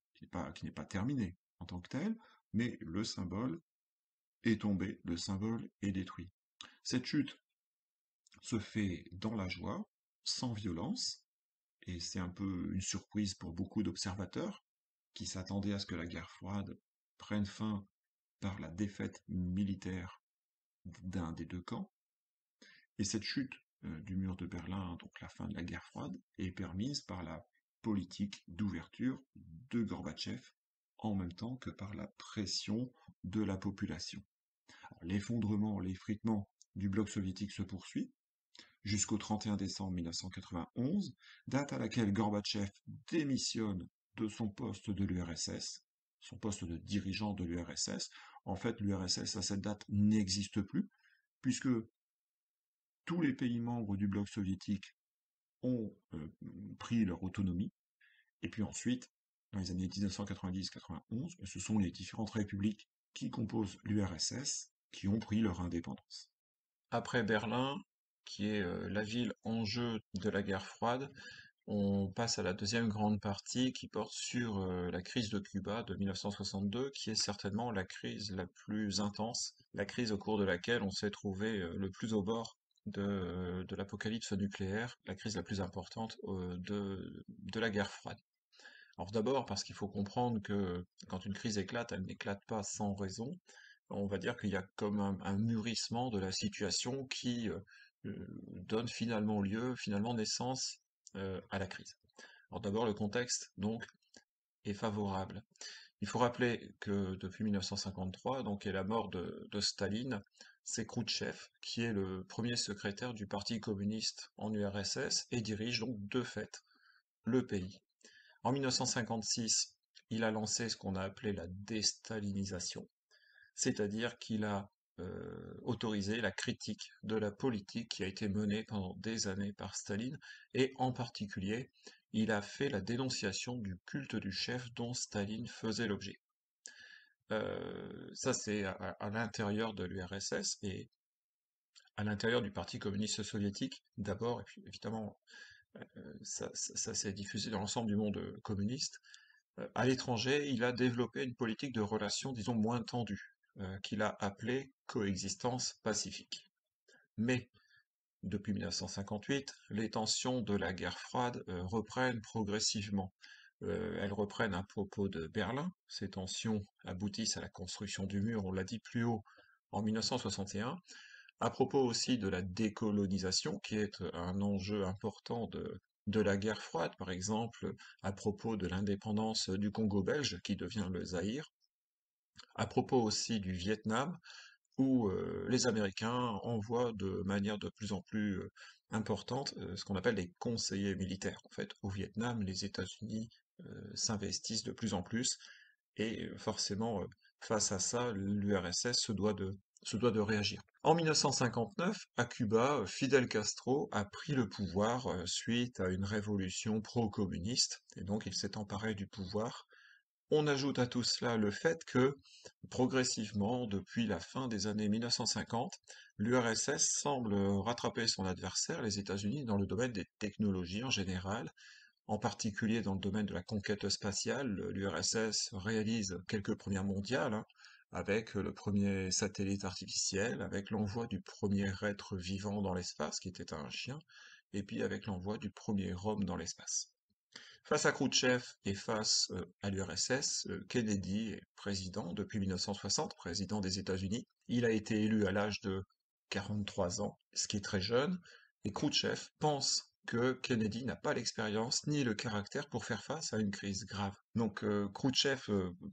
qui n'est pas terminée en tant que telle, mais le symbole est tombé, le symbole est détruit. Cette chute se fait dans la joie, sans violence, et c'est un peu une surprise pour beaucoup d'observateurs qui s'attendaient à ce que la guerre froide prenne fin par la défaite militaire d'un des deux camps. Et cette chute du mur de Berlin, donc la fin de la guerre froide, est permise par la politique d'ouverture de Gorbatchev en même temps que par la pression de la population. L'effondrement, l'effritement du bloc soviétique se poursuit jusqu'au 31 décembre 1991, date à laquelle Gorbatchev démissionne de son poste de l'URSS, son poste de dirigeant de l'URSS. En fait, l'URSS à cette date n'existe plus, puisque tous les pays membres du bloc soviétique ont pris leur autonomie, et puis ensuite, dans les années 1990-91, ce sont les différentes républiques qui composent l'URSS qui ont pris leur indépendance. Après Berlin, qui est la ville enjeu de la guerre froide, on passe à la deuxième grande partie qui porte sur la crise de Cuba de 1962, qui est certainement la crise la plus intense, la crise au cours de laquelle on s'est trouvé le plus au bord de l'apocalypse nucléaire, la crise la plus importante de la guerre froide. Alors d'abord parce qu'il faut comprendre que quand une crise éclate, elle n'éclate pas sans raison. On va dire qu'il y a comme un mûrissement de la situation qui donne finalement naissance à la crise. Alors d'abord, le contexte, donc, est favorable. Il faut rappeler que depuis 1953, donc, et la mort de Staline, c'est Khrouchtchev qui est le premier secrétaire du Parti communiste en URSS et dirige donc de fait le pays. En 1956, il a lancé ce qu'on a appelé la déstalinisation, c'est-à-dire qu'il a autorisé la critique de la politique qui a été menée pendant des années par Staline, et en particulier, il a fait la dénonciation du culte du chef dont Staline faisait l'objet. Ça, c'est à l'intérieur de l'URSS et à l'intérieur du Parti communiste soviétique d'abord, et puis évidemment, ça s'est diffusé dans l'ensemble du monde communiste. À l'étranger, il a développé une politique de relations, disons, moins tendue, qu'il a appelée coexistence pacifique. Mais, depuis 1958, les tensions de la guerre froide reprennent progressivement. Elles reprennent à propos de Berlin. Ces tensions aboutissent à la construction du mur, on l'a dit plus haut, en 1961. À propos aussi de la décolonisation, qui est un enjeu important de la guerre froide, par exemple, à propos de l'indépendance du Congo belge, qui devient le Zaïre, à propos aussi du Vietnam, où les Américains envoient de manière de plus en plus importante ce qu'on appelle des conseillers militaires. En fait, au Vietnam, les États-Unis s'investissent de plus en plus, et forcément, face à ça, l'URSS se doit de réagir. En 1959, à Cuba, Fidel Castro a pris le pouvoir suite à une révolution pro-communiste, et donc il s'est emparé du pouvoir. On ajoute à tout cela le fait que, progressivement, depuis la fin des années 1950, l'URSS semble rattraper son adversaire, les États-Unis, dans le domaine des technologies en général, en particulier dans le domaine de la conquête spatiale. L'URSS réalise quelques premières mondiales, hein, avec le premier satellite artificiel, avec l'envoi du premier être vivant dans l'espace, qui était un chien, et puis avec l'envoi du premier homme dans l'espace. Face à Khrouchtchev et face à l'URSS, Kennedy est président depuis 1960, président des États-Unis. Il a été élu à l'âge de 43 ans, ce qui est très jeune, et Khrouchtchev pense que Kennedy n'a pas l'expérience ni le caractère pour faire face à une crise grave. Donc Khrouchtchev,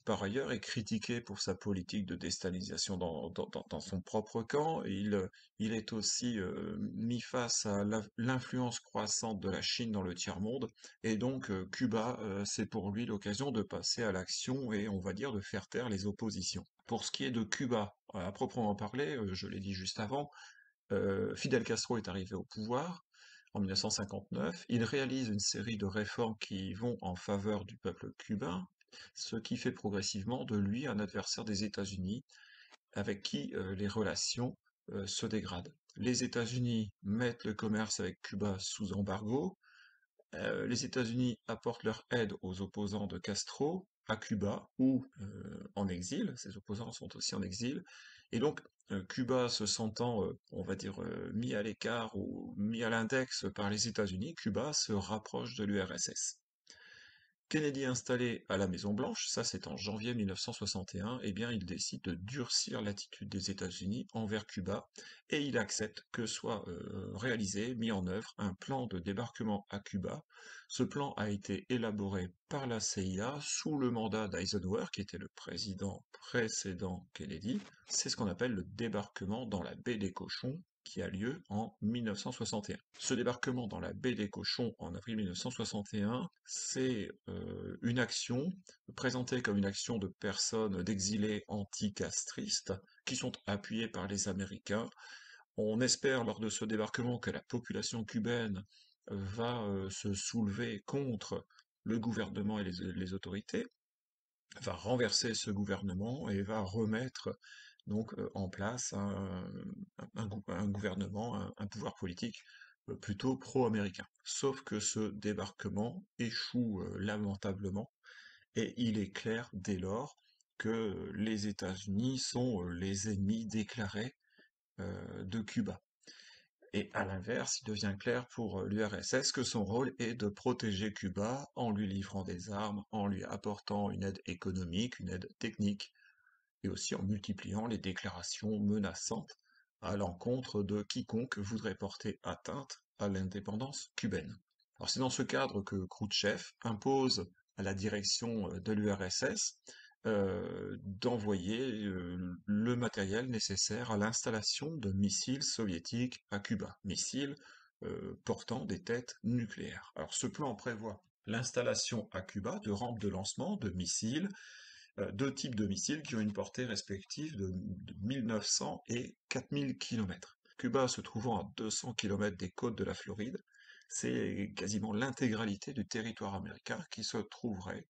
par ailleurs, est critiqué pour sa politique de déstalinisation dans son propre camp, et il est aussi mis face à l'influence croissante de la Chine dans le tiers-monde, et donc Cuba, c'est pour lui l'occasion de passer à l'action et on va dire de faire taire les oppositions. Pour ce qui est de Cuba, à proprement parler, je l'ai dit juste avant, Fidel Castro est arrivé au pouvoir en 1959. Il réalise une série de réformes qui vont en faveur du peuple cubain, ce qui fait progressivement de lui un adversaire des États-Unis, avec qui les relations se dégradent. Les États-Unis mettent le commerce avec Cuba sous embargo. Les États-Unis apportent leur aide aux opposants de Castro à Cuba ou en exil. Ces opposants sont aussi en exil. Et donc, Cuba se sentant, on va dire, mis à l'écart ou mis à l'index par les États-Unis, Cuba se rapproche de l'URSS. Kennedy installé à la Maison-Blanche, ça c'est en janvier 1961, eh bien il décide de durcir l'attitude des États-Unis envers Cuba et il accepte que soit réalisé, mis en œuvre, un plan de débarquement à Cuba. Ce plan a été élaboré par la CIA sous le mandat d'Eisenhower, qui était le président précédent Kennedy. C'est ce qu'on appelle le débarquement dans la baie des Cochons, qui a lieu en 1961. Ce débarquement dans la baie des Cochons en avril 1961, c'est une action présentée comme une action de personnes, d'exilés anticastristes, qui sont appuyées par les Américains. On espère lors de ce débarquement que la population cubaine va se soulever contre le gouvernement et les autorités. va renverser ce gouvernement et va remettre donc en place un gouvernement, un pouvoir politique plutôt pro-américain. Sauf que ce débarquement échoue lamentablement et il est clair dès lors que les États-Unis sont les ennemis déclarés de Cuba. Et à l'inverse, il devient clair pour l'URSS que son rôle est de protéger Cuba en lui livrant des armes, en lui apportant une aide économique, une aide technique, et aussi en multipliant les déclarations menaçantes à l'encontre de quiconque voudrait porter atteinte à l'indépendance cubaine. Alors c'est dans ce cadre que Khrouchtchev impose à la direction de l'URSS d'envoyer le matériel nécessaire à l'installation de missiles soviétiques à Cuba, missiles portant des têtes nucléaires. Alors ce plan prévoit l'installation à Cuba de rampes de lancement de missiles, deux types de missiles qui ont une portée respective de 1900 et 4000 km. Cuba se trouvant à 200 km des côtes de la Floride, c'est quasiment l'intégralité du territoire américain qui se trouverait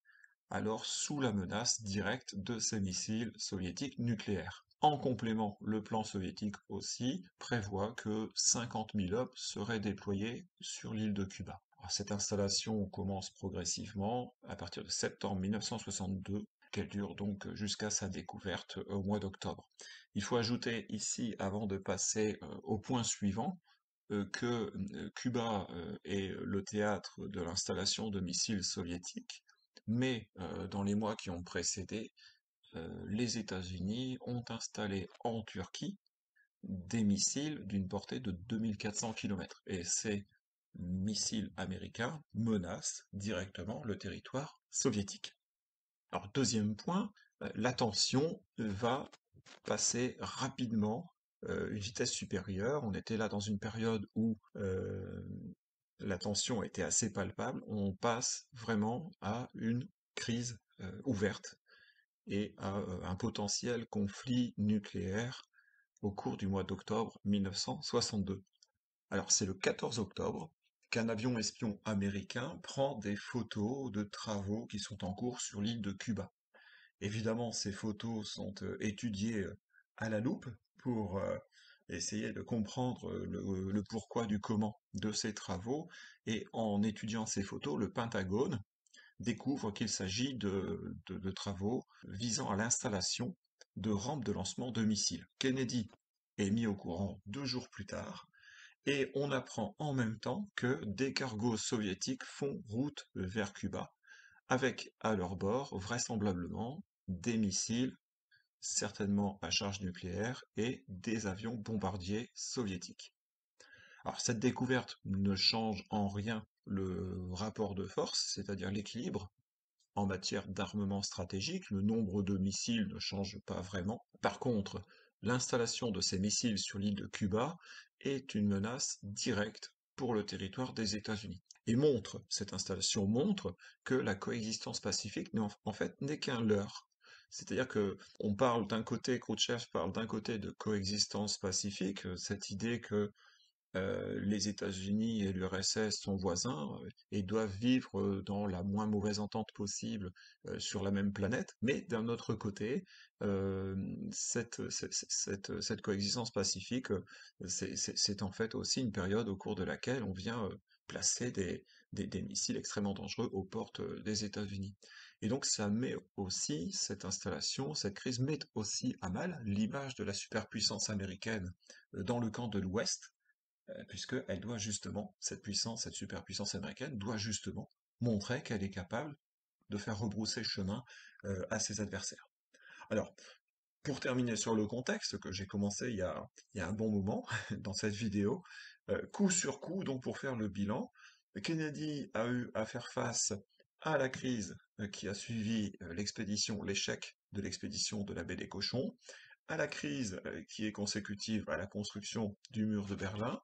alors sous la menace directe de ces missiles soviétiques nucléaires. En complément, le plan soviétique aussi prévoit que 50 000 hommes seraient déployés sur l'île de Cuba. Alors, cette installation commence progressivement à partir de septembre 1962, qu'elle dure donc jusqu'à sa découverte au mois d'octobre. Il faut ajouter ici, avant de passer au point suivant, que Cuba est le théâtre de l'installation de missiles soviétiques, mais dans les mois qui ont précédé, les États-Unis ont installé en Turquie des missiles d'une portée de 2400 km. Et ces missiles américains menacent directement le territoire soviétique. Alors, deuxième point, la tension va passer rapidement une vitesse supérieure. On était là dans une période où la tension était assez palpable. On passe vraiment à une crise ouverte et à un potentiel conflit nucléaire au cours du mois d'octobre 1962. Alors c'est le 14 octobre qu'un avion espion américain prend des photos de travaux qui sont en cours sur l'île de Cuba. Évidemment, ces photos sont étudiées à la loupe pour essayer de comprendre le pourquoi du comment de ces travaux, et en étudiant ces photos, le Pentagone découvre qu'il s'agit de travaux visant à l'installation de rampes de lancement de missiles. Kennedy est mis au courant 2 jours plus tard, et on apprend en même temps que des cargos soviétiques font route vers Cuba, avec à leur bord vraisemblablement des missiles, certainement à charge nucléaire, et des avions bombardiers soviétiques. Alors cette découverte ne change en rien le rapport de force, c'est-à-dire l'équilibre en matière d'armement stratégique, le nombre de missiles ne change pas vraiment. Par contre, l'installation de ces missiles sur l'île de Cuba est une menace directe pour le territoire des États-Unis. Et cette installation montre que la coexistence pacifique en fait n'est qu'un leurre. C'est-à-dire que on parle d'un côté, Khrouchtchev parle d'un côté de coexistence pacifique, cette idée que les États-Unis et l'URSS sont voisins et doivent vivre dans la moins mauvaise entente possible sur la même planète, mais d'un autre côté, cette coexistence pacifique, c'est en fait aussi une période au cours de laquelle on vient placer des missiles extrêmement dangereux aux portes des États-Unis. Et donc ça met aussi, cette installation, cette crise met aussi à mal l'image de la superpuissance américaine dans le camp de l'Ouest, puisque elle doit justement, cette puissance, cette superpuissance américaine, doit justement montrer qu'elle est capable de faire rebrousser chemin à ses adversaires. Alors, pour terminer sur le contexte que j'ai commencé il y a un bon moment dans cette vidéo, coup sur coup, donc pour faire le bilan, Kennedy a eu à faire face à la crise qui a suivi l'expédition, l'échec de l'expédition de la baie des Cochons, à la crise qui est consécutive à la construction du mur de Berlin,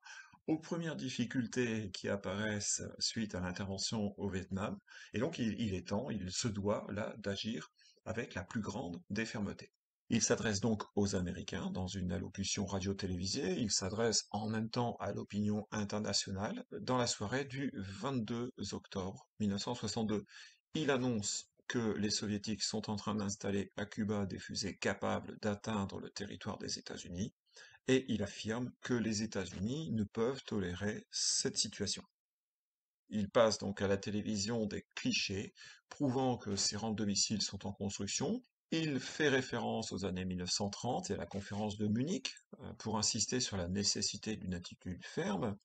aux premières difficultés qui apparaissent suite à l'intervention au Vietnam, et donc il est temps, il se doit là d'agir avec la plus grande des fermetés. Il s'adresse donc aux Américains dans une allocution radio-télévisée, il s'adresse en même temps à l'opinion internationale dans la soirée du 22 octobre 1962. Il annonce que les Soviétiques sont en train d'installer à Cuba des fusées capables d'atteindre le territoire des États-Unis, et il affirme que les États-Unis ne peuvent tolérer cette situation. Il passe donc à la télévision des clichés prouvant que ces rampes de missiles sont en construction. Il fait référence aux années 1930 et à la conférence de Munich pour insister sur la nécessité d'une attitude ferme,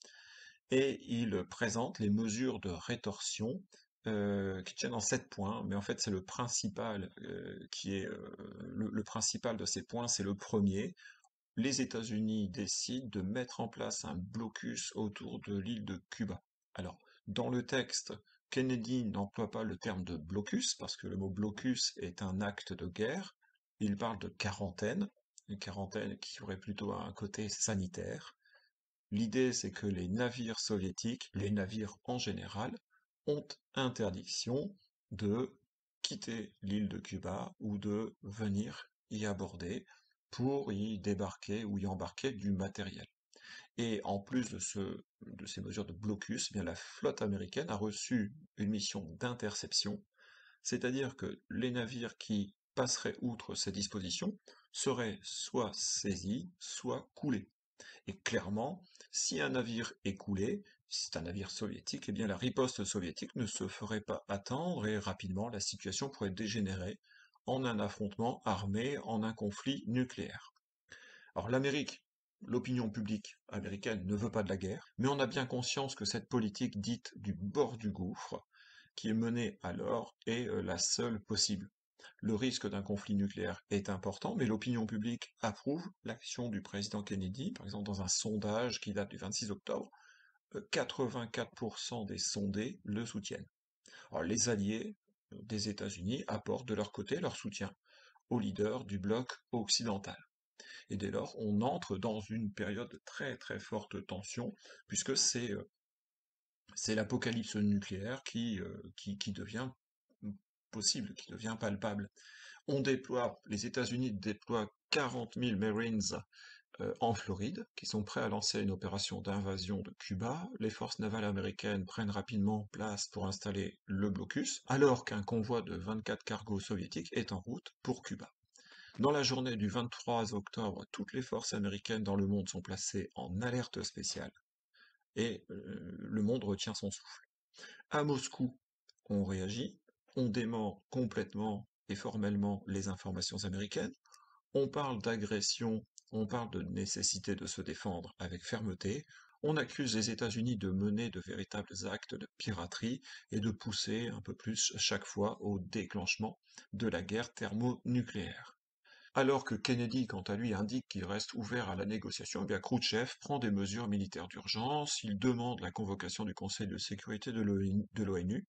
et il présente les mesures de rétorsion qui tiennent en 7 points, mais en fait c'est le principal qui est le principal de ces points, c'est le premier. Les États-Unis décident de mettre en place un blocus autour de l'île de Cuba. Alors, dans le texte, Kennedy n'emploie pas le terme de blocus, parce que le mot blocus est un acte de guerre. Il parle de quarantaine, une quarantaine qui aurait plutôt un côté sanitaire. L'idée, c'est que les navires soviétiques, les navires en général, ont interdiction de quitter l'île de Cuba ou de venir y aborder pour y débarquer ou y embarquer du matériel. Et en plus de ces mesures de blocus, eh bien la flotte américaine a reçu une mission d'interception, c'est-à-dire que les navires qui passeraient outre ces dispositions seraient soit saisis, soit coulés. Et clairement, si un navire est coulé, si c'est un navire soviétique, eh bien la riposte soviétique ne se ferait pas attendre et rapidement la situation pourrait dégénérer en un affrontement armé, en un conflit nucléaire. Alors l'Amérique, l'opinion publique américaine ne veut pas de la guerre, mais on a bien conscience que cette politique dite du bord du gouffre, qui est menée alors, est la seule possible. Le risque d'un conflit nucléaire est important, mais l'opinion publique approuve l'action du président Kennedy. Par exemple, dans un sondage qui date du 26 octobre, 84% des sondés le soutiennent. Alors, les alliés des États-Unis apportent de leur côté leur soutien aux leaders du bloc occidental. Et dès lors, on entre dans une période de très très forte tension, puisque c'est l'apocalypse nucléaire qui devient possible, qui devient palpable. Les États-Unis déploient 40 000 Marines en Floride, qui sont prêts à lancer une opération d'invasion de Cuba. Les forces navales américaines prennent rapidement place pour installer le blocus, alors qu'un convoi de 24 cargos soviétiques est en route pour Cuba. Dans la journée du 23 octobre, toutes les forces américaines dans le monde sont placées en alerte spéciale, et le monde retient son souffle. À Moscou, on réagit, on dément complètement et formellement les informations américaines, on parle d'agression, on parle de nécessité de se défendre avec fermeté, on accuse les États-Unis de mener de véritables actes de piraterie et de pousser un peu plus chaque fois au déclenchement de la guerre thermonucléaire. Alors que Kennedy, quant à lui, indique qu'il reste ouvert à la négociation, eh bien Khrouchtchev prend des mesures militaires d'urgence, il demande la convocation du Conseil de sécurité de l'ONU,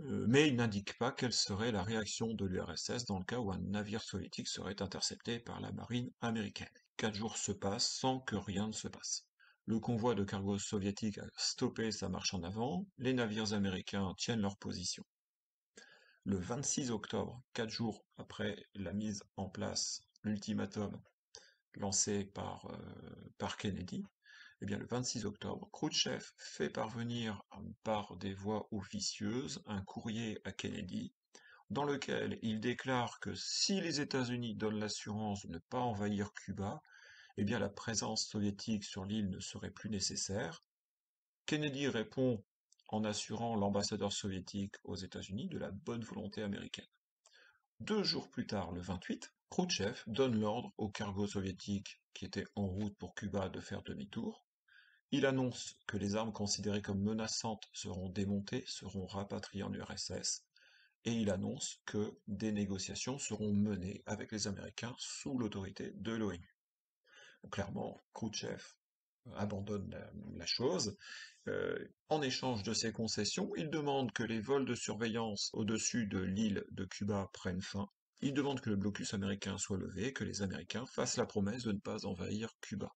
mais il n'indique pas quelle serait la réaction de l'URSS dans le cas où un navire soviétique serait intercepté par la marine américaine. 4 jours se passent sans que rien ne se passe. Le convoi de cargos soviétique a stoppé sa marche en avant, les navires américains tiennent leur position. Le 26 octobre, 4 jours après la mise en place, l'ultimatum lancé par Kennedy, eh bien, le 26 octobre, Khrouchtchev fait parvenir par des voies officieuses un courrier à Kennedy dans lequel il déclare que si les États-Unis donnent l'assurance de ne pas envahir Cuba, eh bien la présence soviétique sur l'île ne serait plus nécessaire. Kennedy répond en assurant l'ambassadeur soviétique aux États-Unis de la bonne volonté américaine. 2 jours plus tard, le 28, Khrouchtchev donne l'ordre aux cargos soviétiques qui étaient en route pour Cuba de faire demi-tour. Il annonce que les armes considérées comme menaçantes seront démontées, seront rapatriées en URSS, et il annonce que des négociations seront menées avec les Américains sous l'autorité de l'ONU. Clairement, Khrouchtchev abandonne la chose. En échange de ces concessions, il demande que les vols de surveillance au-dessus de l'île de Cuba prennent fin. Il demande que le blocus américain soit levé, que les Américains fassent la promesse de ne pas envahir Cuba.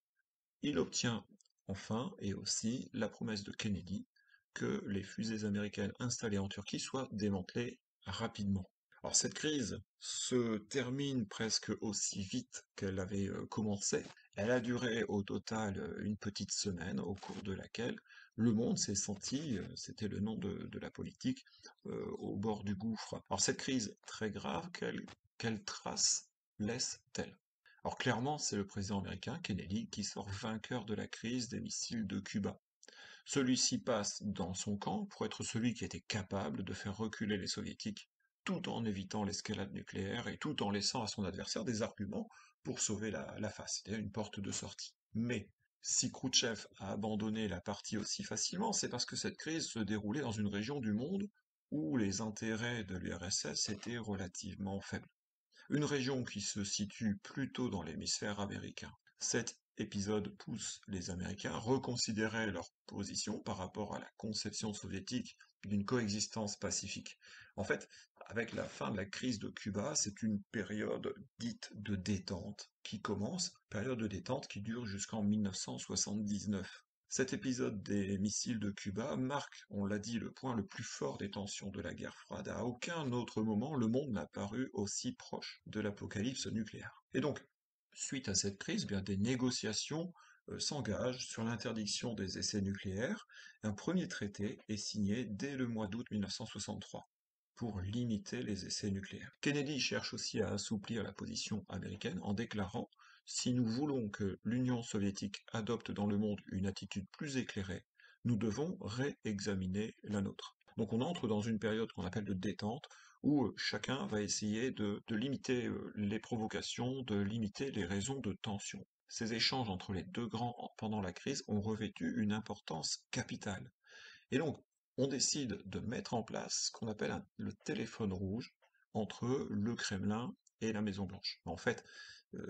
Il obtient enfin et aussi la promesse de Kennedy que les fusées américaines installées en Turquie soient démantelées rapidement. Alors cette crise se termine presque aussi vite qu'elle avait commencé. Elle a duré au total une petite semaine, au cours de laquelle Le monde s'est senti, c'était le nom de la politique, au bord du gouffre. Alors cette crise très grave, quelle trace laisse-t-elle? Alors clairement, c'est le président américain, Kennedy, qui sort vainqueur de la crise des missiles de Cuba. Celui-ci passe dans son camp pour être celui qui était capable de faire reculer les soviétiques, tout en évitant l'escalade nucléaire et tout en laissant à son adversaire des arguments pour sauver la face, c'est-à-dire une porte de sortie. Mais si Khrouchtchev a abandonné la partie aussi facilement, c'est parce que cette crise se déroulait dans une région du monde où les intérêts de l'URSS étaient relativement faibles. Une région qui se situe plutôt dans l'hémisphère américain. Cet épisode pousse les Américains à reconsidérer leur position par rapport à la conception soviétique d'une coexistence pacifique. En fait, avec la fin de la crise de Cuba, c'est une période dite de détente qui commence, période de détente qui dure jusqu'en 1979. Cet épisode des missiles de Cuba marque, on l'a dit, le point le plus fort des tensions de la guerre froide. À aucun autre moment, le monde n'a paru aussi proche de l'apocalypse nucléaire. Et donc, suite à cette crise, bien des négociations s'engagent sur l'interdiction des essais nucléaires. Un premier traité est signé dès le mois d'août 1963 pour limiter les essais nucléaires. Kennedy cherche aussi à assouplir la position américaine en déclarant si nous voulons que l'Union soviétique adopte dans le monde une attitude plus éclairée, nous devons réexaminer la nôtre. Donc on entre dans une période qu'on appelle de détente, où chacun va essayer de limiter les provocations, de limiter les raisons de tension. Ces échanges entre les deux grands pendant la crise ont revêtu une importance capitale. Et donc, on décide de mettre en place ce qu'on appelle le téléphone rouge entre le Kremlin et la Maison-Blanche. En fait,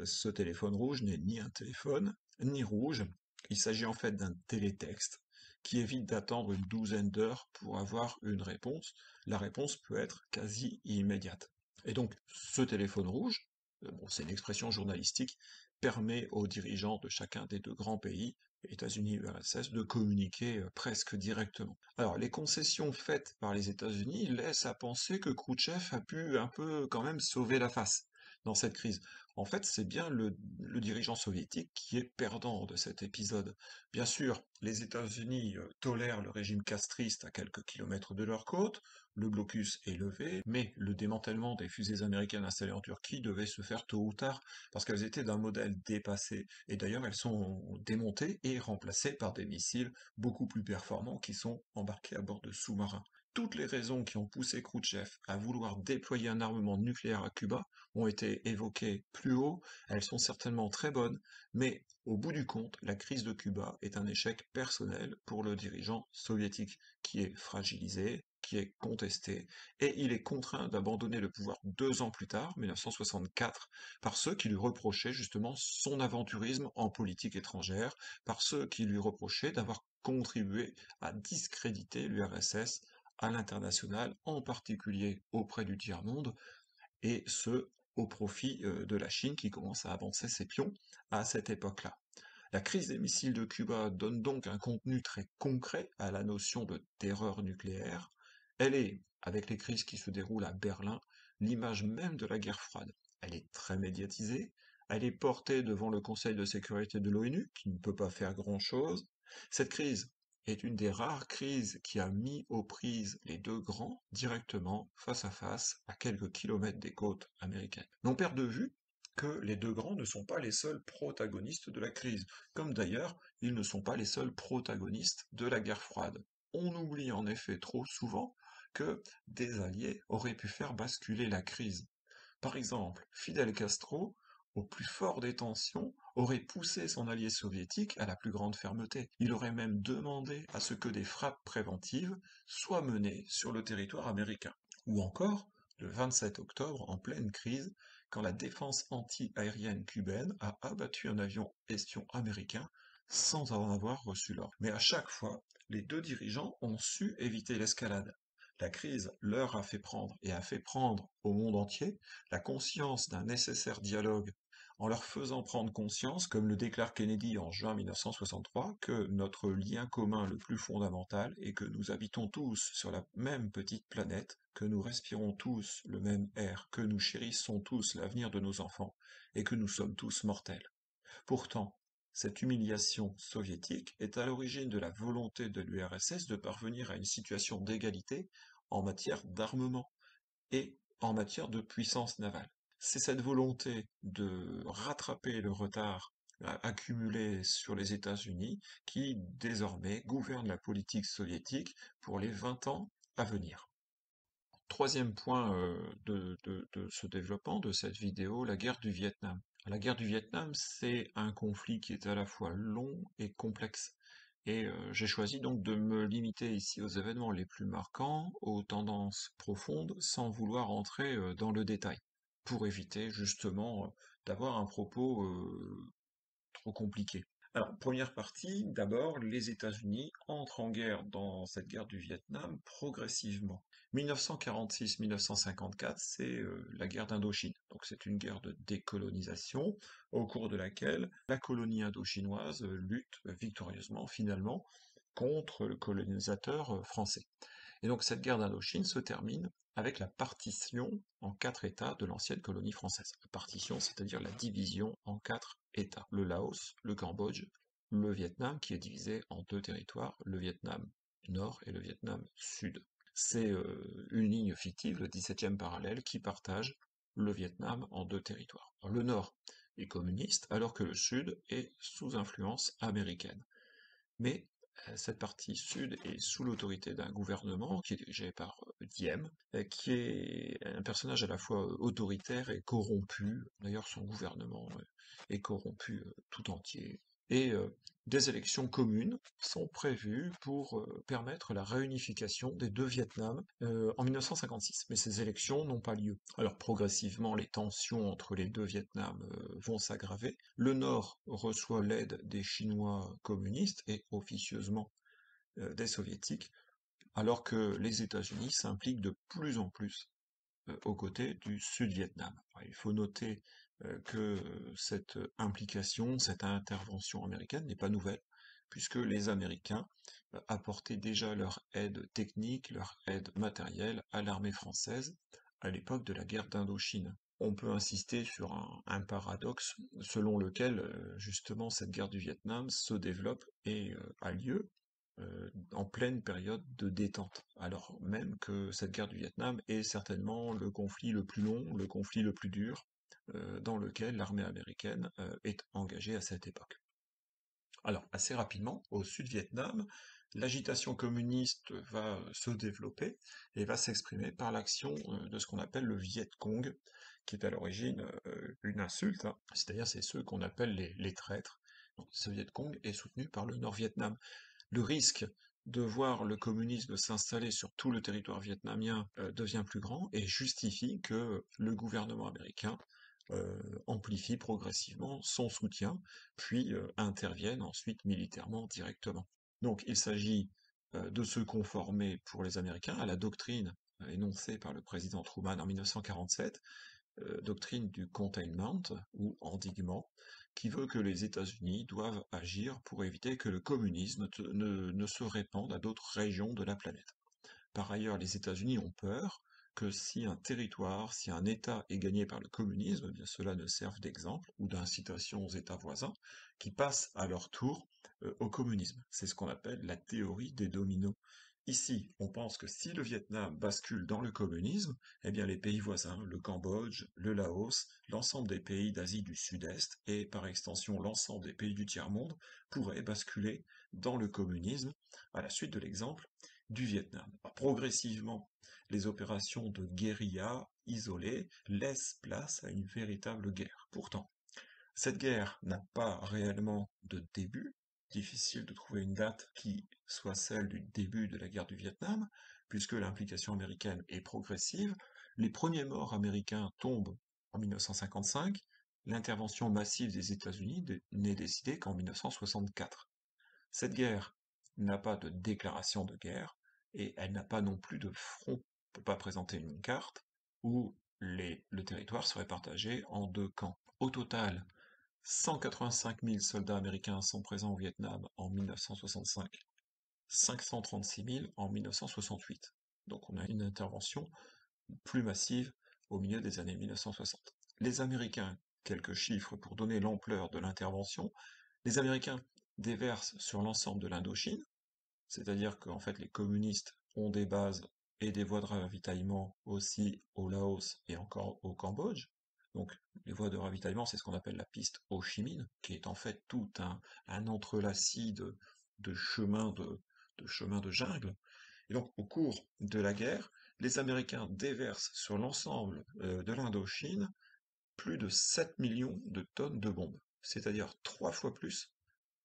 ce téléphone rouge n'est ni un téléphone, ni rouge. Il s'agit en fait d'un télétexte qui évite d'attendre une douzaine d'heures pour avoir une réponse. La réponse peut être quasi immédiate. Et donc, ce téléphone rouge, bon, c'est une expression journalistique, permet aux dirigeants de chacun des deux grands pays, États-Unis et URSS, de communiquer presque directement. Alors, les concessions faites par les États-Unis laissent à penser que Khrouchtchev a pu un peu quand même sauver la face dans cette crise. En fait, c'est bien le dirigeant soviétique qui est perdant de cet épisode. Bien sûr, les États-Unis tolèrent le régime castriste à quelques kilomètres de leur côte, le blocus est levé, mais le démantèlement des fusées américaines installées en Turquie devait se faire tôt ou tard, parce qu'elles étaient d'un modèle dépassé. Et d'ailleurs, elles sont démontées et remplacées par des missiles beaucoup plus performants qui sont embarqués à bord de sous-marins. Toutes les raisons qui ont poussé Khrouchtchev à vouloir déployer un armement nucléaire à Cuba ont été évoquées plus haut, elles sont certainement très bonnes, mais au bout du compte, la crise de Cuba est un échec personnel pour le dirigeant soviétique, qui est fragilisé, qui est contesté, et il est contraint d'abandonner le pouvoir 2 ans plus tard, 1964, par ceux qui lui reprochaient justement son aventurisme en politique étrangère, par ceux qui lui reprochaient d'avoir contribué à discréditer l'URSS à l'international, en particulier auprès du tiers-monde, et ce, au profit de la Chine qui commence à avancer ses pions à cette époque-là. La crise des missiles de Cuba donne donc un contenu très concret à la notion de terreur nucléaire. Elle est, avec les crises qui se déroulent à Berlin, l'image même de la guerre froide. Elle est très médiatisée, elle est portée devant le Conseil de sécurité de l'ONU, qui ne peut pas faire grand-chose. Cette crise est une des rares crises qui a mis aux prises les deux grands directement, face à face, à quelques kilomètres des côtes américaines. L'on perd de vue que les deux grands ne sont pas les seuls protagonistes de la crise, comme d'ailleurs ils ne sont pas les seuls protagonistes de la guerre froide. On oublie en effet trop souvent que des alliés auraient pu faire basculer la crise. Par exemple, Fidel Castro, au plus fort des tensions, aurait poussé son allié soviétique à la plus grande fermeté. Il aurait même demandé à ce que des frappes préventives soient menées sur le territoire américain. Ou encore, le 27 octobre, en pleine crise, quand la défense anti-aérienne cubaine a abattu un avion espion américain sans en avoir reçu l'ordre. Mais à chaque fois, les deux dirigeants ont su éviter l'escalade. La crise leur a fait prendre, et a fait prendre au monde entier, la conscience d'un nécessaire dialogue, en leur faisant prendre conscience, comme le déclare Kennedy en juin 1963, que notre lien commun le plus fondamental est que nous habitons tous sur la même petite planète, que nous respirons tous le même air, que nous chérissons tous l'avenir de nos enfants, et que nous sommes tous mortels. Pourtant, Cette humiliation soviétique est à l'origine de la volonté de l'URSS de parvenir à une situation d'égalité en matière d'armement et en matière de puissance navale. C'est cette volonté de rattraper le retard accumulé sur les États-Unis qui désormais gouverne la politique soviétique pour les 20 ans à venir. Troisième point de ce développement, de cette vidéo, la guerre du Vietnam. La guerre du Vietnam, c'est un conflit qui est à la fois long et complexe. Et j'ai choisi donc de me limiter ici aux événements les plus marquants, aux tendances profondes, sans vouloir entrer dans le détail, pour éviter justement d'avoir un propos trop compliqué. Alors, première partie, d'abord, les États-Unis entrent en guerre dans cette guerre du Vietnam progressivement. 1946-1954, c'est la guerre d'Indochine. Donc c'est une guerre de décolonisation au cours de laquelle la colonie indochinoise lutte victorieusement finalement contre le colonisateur français. Et donc cette guerre d'Indochine se termine avec la partition en 4 États de l'ancienne colonie française. La partition, c'est-à-dire la division en 4 États. Le Laos, le Cambodge, le Vietnam, qui est divisé en 2 territoires, le Vietnam Nord et le Vietnam Sud. C'est une ligne fictive, le 17e parallèle, qui partage le Vietnam en 2 territoires. Alors, le Nord est communiste, alors que le Sud est sous influence américaine. Mais cette partie sud est sous l'autorité d'un gouvernement qui est dirigé par Diem, qui est un personnage à la fois autoritaire et corrompu. D'ailleurs, son gouvernement est corrompu tout entier. Et des élections communes sont prévues pour permettre la réunification des deux Vietnams en 1956. Mais ces élections n'ont pas lieu. Alors progressivement, les tensions entre les deux Vietnams vont s'aggraver. Le Nord reçoit l'aide des Chinois communistes et officieusement des Soviétiques, alors que les États-Unis s'impliquent de plus en plus aux côtés du Sud-Vietnam. Il faut noter que cette implication, cette intervention américaine n'est pas nouvelle, puisque les Américains apportaient déjà leur aide technique, leur aide matérielle à l'armée française à l'époque de la guerre d'Indochine. On peut insister sur un paradoxe selon lequel justement cette guerre du Vietnam se développe et a lieu en pleine période de détente, alors même que cette guerre du Vietnam est certainement le conflit le plus long, le conflit le plus dur, dans lequel l'armée américaine est engagée à cette époque. Alors, assez rapidement, au Sud-Vietnam, l'agitation communiste va se développer et va s'exprimer par l'action de ce qu'on appelle le Viet Cong, qui est à l'origine une insulte, hein. C'est-à-dire c'est ceux qu'on appelle les traîtres. Donc, ce Viet Cong est soutenu par le Nord-Vietnam. Le risque de voir le communisme s'installer sur tout le territoire vietnamien devient plus grand et justifie que le gouvernement américain amplifie progressivement son soutien, puis intervienne ensuite militairement directement. Donc il s'agit de se conformer pour les Américains à la doctrine énoncée par le président Truman en 1947, doctrine du containment ou endiguement, qui veut que les États-Unis doivent agir pour éviter que le communisme ne se répande à d'autres régions de la planète. Par ailleurs, les États-Unis ont peur que si un territoire, si un État est gagné par le communisme, eh bien cela ne serve d'exemple ou d'incitation aux États voisins qui passent à leur tour au communisme. C'est ce qu'on appelle la théorie des dominos. Ici, on pense que si le Vietnam bascule dans le communisme, eh bien les pays voisins, le Cambodge, le Laos, l'ensemble des pays d'Asie du Sud-Est et par extension l'ensemble des pays du tiers-monde pourraient basculer dans le communisme à la suite de l'exemple du Vietnam. Progressivement, les opérations de guérilla isolées laissent place à une véritable guerre. Pourtant, cette guerre n'a pas réellement de début, difficile de trouver une date qui soit celle du début de la guerre du Vietnam, puisque l'implication américaine est progressive. Les premiers morts américains tombent en 1955, l'intervention massive des États-Unis n'est décidée qu'en 1964. Cette guerre n'a pas de déclaration de guerre, et elle n'a pas non plus de front. On ne peut pas présenter une carte où le territoire serait partagé en deux camps. Au total, 185 000 soldats américains sont présents au Vietnam en 1965, 536 000 en 1968. Donc on a une intervention plus massive au milieu des années 1960. Les Américains, quelques chiffres pour donner l'ampleur de l'intervention, Les Américains déversent sur l'ensemble de l'Indochine, c'est-à-dire qu'en fait les communistes ont des bases et des voies de ravitaillement aussi au Laos et encore au Cambodge. Donc les voies de ravitaillement, c'est ce qu'on appelle la piste Ho Chi Minh, qui est en fait tout un entrelacis de chemins de chemins de jungle. Et donc au cours de la guerre, les Américains déversent sur l'ensemble de l'Indochine plus de 7 millions de tonnes de bombes, c'est-à-dire 3 fois plus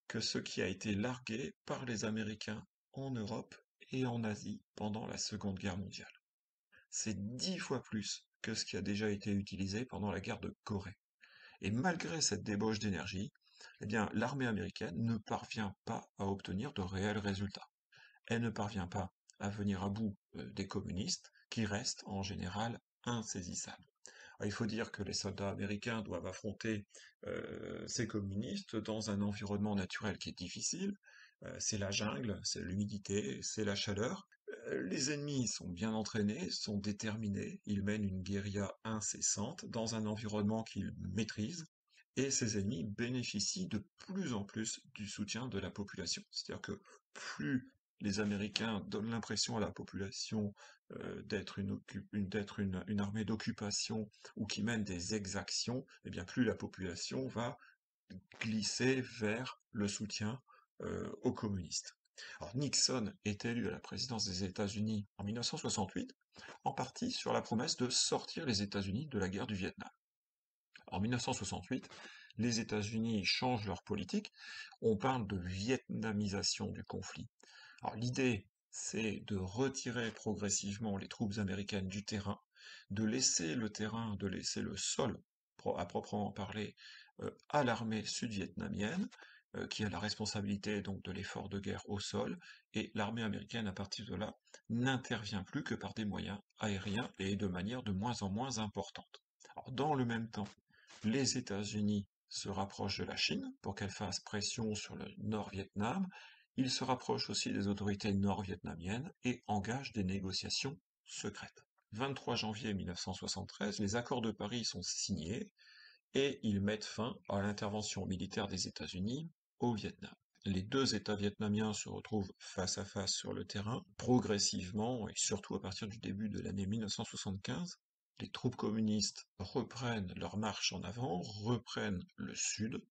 que ce qui a été largué par les Américains en Europe et en Asie pendant la Seconde Guerre mondiale. C'est 10 fois plus que ce qui a déjà été utilisé pendant la guerre de Corée. Et malgré cette débauche d'énergie, eh bien, l'armée américaine ne parvient pas à obtenir de réels résultats. Elle ne parvient pas à venir à bout des communistes, qui restent en général insaisissables. Alors, il faut dire que les soldats américains doivent affronter ces communistes dans un environnement naturel qui est difficile. C'est la jungle, c'est l'humidité, c'est la chaleur. Les ennemis sont bien entraînés, sont déterminés, ils mènent une guérilla incessante dans un environnement qu'ils maîtrisent, et ces ennemis bénéficient de plus en plus du soutien de la population. C'est-à-dire que plus les Américains donnent l'impression à la population d'être une armée d'occupation ou qui mène des exactions, eh bien plus la population va glisser vers le soutien aux communistes. Alors Nixon est élu à la présidence des États-Unis en 1968, en partie sur la promesse de sortir les États-Unis de la guerre du Vietnam. En 1968, les États-Unis changent leur politique, on parle de vietnamisation du conflit. Alors l'idée, c'est de retirer progressivement les troupes américaines du terrain, de laisser le terrain, de laisser le sol, à proprement parler, à l'armée sud-vietnamienne, qui a la responsabilité donc de l'effort de guerre au sol, et l'armée américaine, à partir de là, n'intervient plus que par des moyens aériens et de manière de moins en moins importante. Alors, dans le même temps, les États-Unis se rapprochent de la Chine pour qu'elle fasse pression sur le Nord-Vietnam. Ils se rapprochent aussi des autorités nord-vietnamiennes et engagent des négociations secrètes. 23 janvier 1973, les accords de Paris sont signés et ils mettent fin à l'intervention militaire des États-Unis au Vietnam. Les deux États vietnamiens se retrouvent face à face sur le terrain, progressivement, et surtout à partir du début de l'année 1975, les troupes communistes reprennent leur marche en avant, reprennent le sud,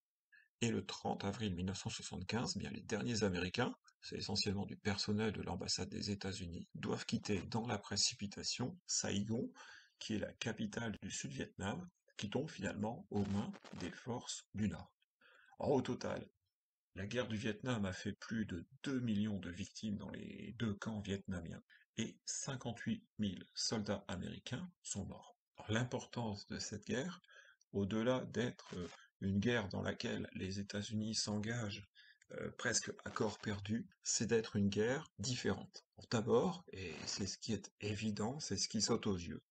et le 30 avril 1975, bien les derniers Américains, c'est essentiellement du personnel de l'ambassade des États-Unis, doivent quitter dans la précipitation Saigon, qui est la capitale du Sud-Vietnam, qui tombe finalement aux mains des forces du Nord. Alors, au total, la guerre du Vietnam a fait plus de 2 millions de victimes dans les deux camps vietnamiens, et 58 000 soldats américains sont morts. L'importance de cette guerre, au-delà d'être une guerre dans laquelle les États-Unis s'engagent presque à corps perdu, c'est d'être une guerre différente. D'abord, et c'est ce qui est évident, c'est ce qui saute aux yeux,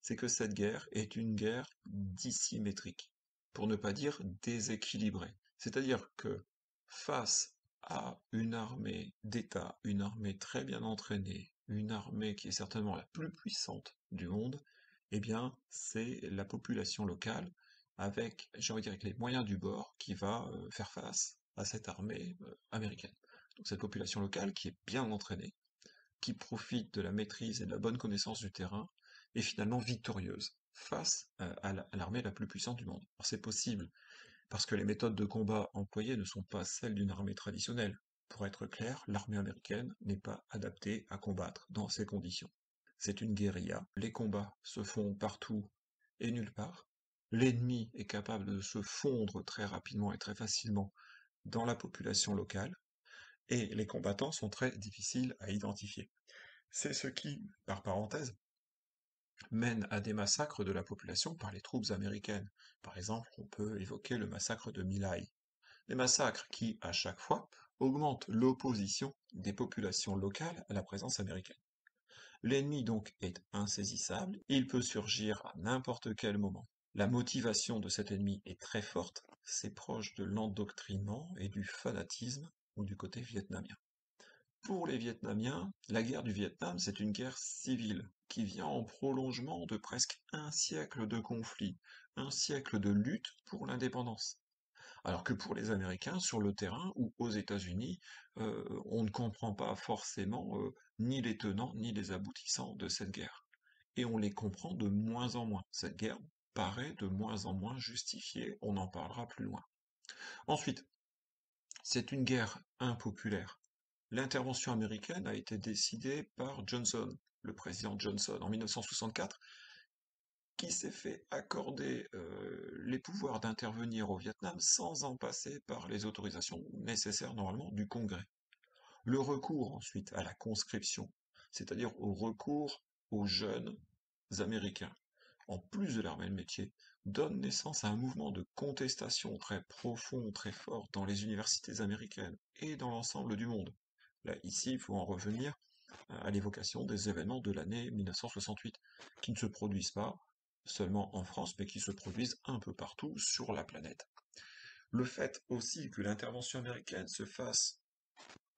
c'est que cette guerre est une guerre dissymétrique, pour ne pas dire déséquilibrée. C'est-à-dire que face à une armée d'État, une armée très bien entraînée, une armée qui est certainement la plus puissante du monde, eh bien, c'est la population locale, avec, j'ai envie de dire, avec les moyens du bord, qui va faire face à cette armée américaine. Donc cette population locale qui est bien entraînée, qui profite de la maîtrise et de la bonne connaissance du terrain, est finalement victorieuse face à l'armée la plus puissante du monde. Alors c'est possible parce que les méthodes de combat employées ne sont pas celles d'une armée traditionnelle. Pour être clair, l'armée américaine n'est pas adaptée à combattre dans ces conditions. C'est une guérilla, les combats se font partout et nulle part, l'ennemi est capable de se fondre très rapidement et très facilement dans la population locale, et les combattants sont très difficiles à identifier. C'est ce qui, par parenthèse, mène à des massacres de la population par les troupes américaines. Par exemple, on peut évoquer le massacre de My Lai. Des massacres qui, à chaque fois, augmentent l'opposition des populations locales à la présence américaine. L'ennemi donc est insaisissable, il peut surgir à n'importe quel moment. La motivation de cet ennemi est très forte, c'est proche de l'endoctrinement et du fanatisme ou du côté vietnamien. Pour les Vietnamiens, la guerre du Vietnam, c'est une guerre civile qui vient en prolongement de presque un siècle de conflit, un siècle de lutte pour l'indépendance. Alors que pour les Américains, sur le terrain ou aux États-Unis, on ne comprend pas forcément ni les tenants ni les aboutissants de cette guerre. Et on les comprend de moins en moins. Cette guerre paraît de moins en moins justifiée, on en parlera plus loin. Ensuite, c'est une guerre impopulaire. L'intervention américaine a été décidée par Johnson, le président Johnson, en 1964, qui s'est fait accorder les pouvoirs d'intervenir au Vietnam sans en passer par les autorisations nécessaires normalement du Congrès. Le recours ensuite à la conscription, c'est-à-dire au recours aux jeunes Américains, en plus de leur même métier, donne naissance à un mouvement de contestation très profond, très fort dans les universités américaines et dans l'ensemble du monde. Là, ici, il faut en revenir à l'évocation des événements de l'année 1968, qui ne se produisent pas seulement en France, mais qui se produisent un peu partout sur la planète. Le fait aussi que l'intervention américaine se fasse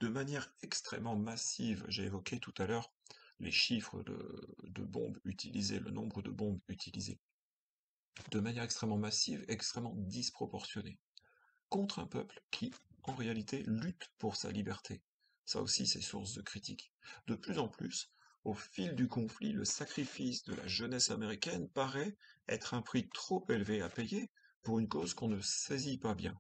de manière extrêmement massive, j'ai évoqué tout à l'heure les chiffres de bombes utilisées, le nombre de bombes utilisées, de manière extrêmement massive, extrêmement disproportionnée, contre un peuple qui, en réalité, lutte pour sa liberté. Ça aussi, c'est source de critique. De plus en plus, au fil du conflit, le sacrifice de la jeunesse américaine paraît être un prix trop élevé à payer pour une cause qu'on ne saisit pas bien.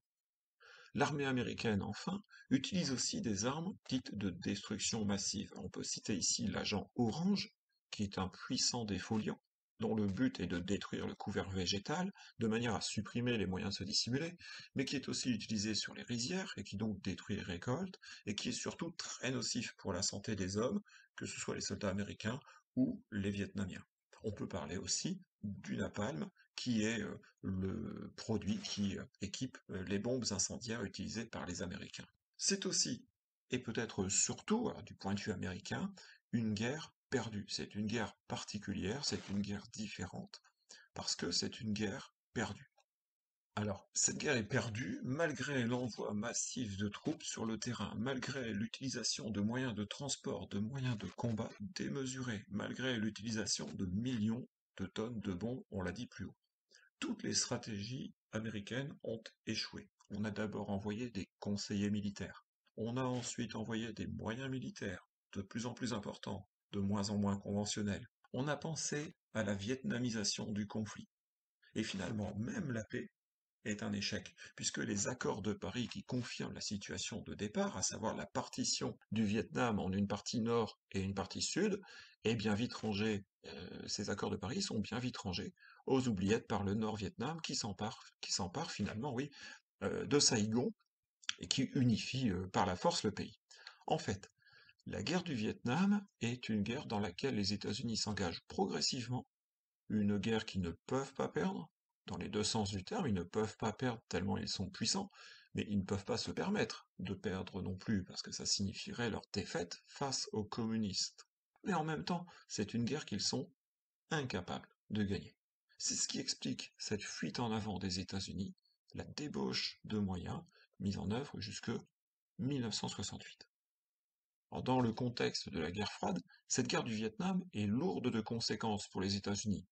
L'armée américaine, enfin, utilise aussi des armes dites de destruction massive. On peut citer ici l'agent Orange, qui est un puissant défoliant, dont le but est de détruire le couvert végétal, de manière à supprimer les moyens de se dissimuler, mais qui est aussi utilisé sur les rizières, et qui donc détruit les récoltes, et qui est surtout très nocif pour la santé des hommes, que ce soit les soldats américains ou les Vietnamiens. On peut parler aussi du napalm, qui est le produit qui équipe les bombes incendiaires utilisées par les Américains. C'est aussi, et peut-être surtout, du point de vue américain, une guerre perdue. C'est une guerre particulière, c'est une guerre différente, parce que c'est une guerre perdue. Alors, cette guerre est perdue malgré l'envoi massif de troupes sur le terrain, malgré l'utilisation de moyens de transport, de moyens de combat démesurés, malgré l'utilisation de millions de tonnes de bombes, on l'a dit plus haut. Toutes les stratégies américaines ont échoué. On a d'abord envoyé des conseillers militaires. On a ensuite envoyé des moyens militaires, de plus en plus importants, de moins en moins conventionnels. On a pensé à la vietnamisation du conflit. Et finalement, même la paix est un échec, puisque les accords de Paris qui confirment la situation de départ, à savoir la partition du Vietnam en une partie nord et une partie sud, est bien vite rangé, ces accords de Paris sont bien vite rangés aux oubliettes par le Nord-Vietnam qui s'empare finalement, oui, de Saïgon et qui unifie par la force le pays. En fait, la guerre du Vietnam est une guerre dans laquelle les États-Unis s'engagent progressivement, une guerre qu'ils ne peuvent pas perdre, dans les deux sens du terme, ils ne peuvent pas perdre tellement ils sont puissants, mais ils ne peuvent pas se permettre de perdre non plus, parce que ça signifierait leur défaite face aux communistes. Mais en même temps, c'est une guerre qu'ils sont incapables de gagner. C'est ce qui explique cette fuite en avant des États-Unis, la débauche de moyens mise en œuvre jusque 1968. Alors, dans le contexte de la guerre froide, cette guerre du Vietnam est lourde de conséquences pour les États-Unis.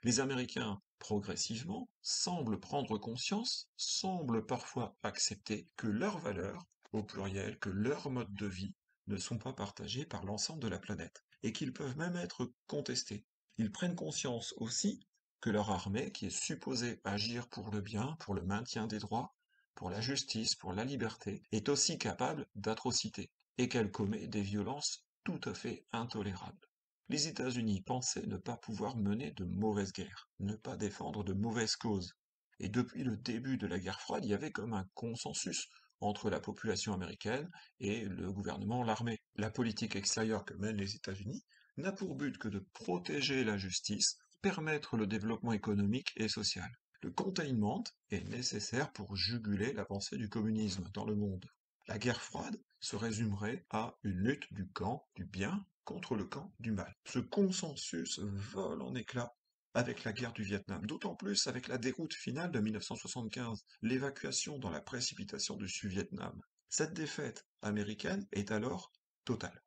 Les Américains, progressivement, semblent prendre conscience, semblent parfois accepter que leurs valeurs, au pluriel, que leurs modes de vie, ne sont pas partagés par l'ensemble de la planète, et qu'ils peuvent même être contestés. Ils prennent conscience aussi que leur armée, qui est supposée agir pour le bien, pour le maintien des droits, pour la justice, pour la liberté, est aussi capable d'atrocités, et qu'elle commet des violences tout à fait intolérables. Les États-Unis pensaient ne pas pouvoir mener de mauvaises guerres, ne pas défendre de mauvaises causes. Et depuis le début de la guerre froide, il y avait comme un consensus entre la population américaine et le gouvernement, l'armée. La politique extérieure que mènent les États-Unis n'a pour but que de protéger la justice, permettre le développement économique et social. Le containment est nécessaire pour juguler l'avancée du communisme dans le monde. La guerre froide se résumerait à une lutte du camp du bien contre le camp du mal. Ce consensus vole en éclats avec la guerre du Vietnam, d'autant plus avec la déroute finale de 1975, l'évacuation dans la précipitation du Sud-Vietnam. Cette défaite américaine est alors totale.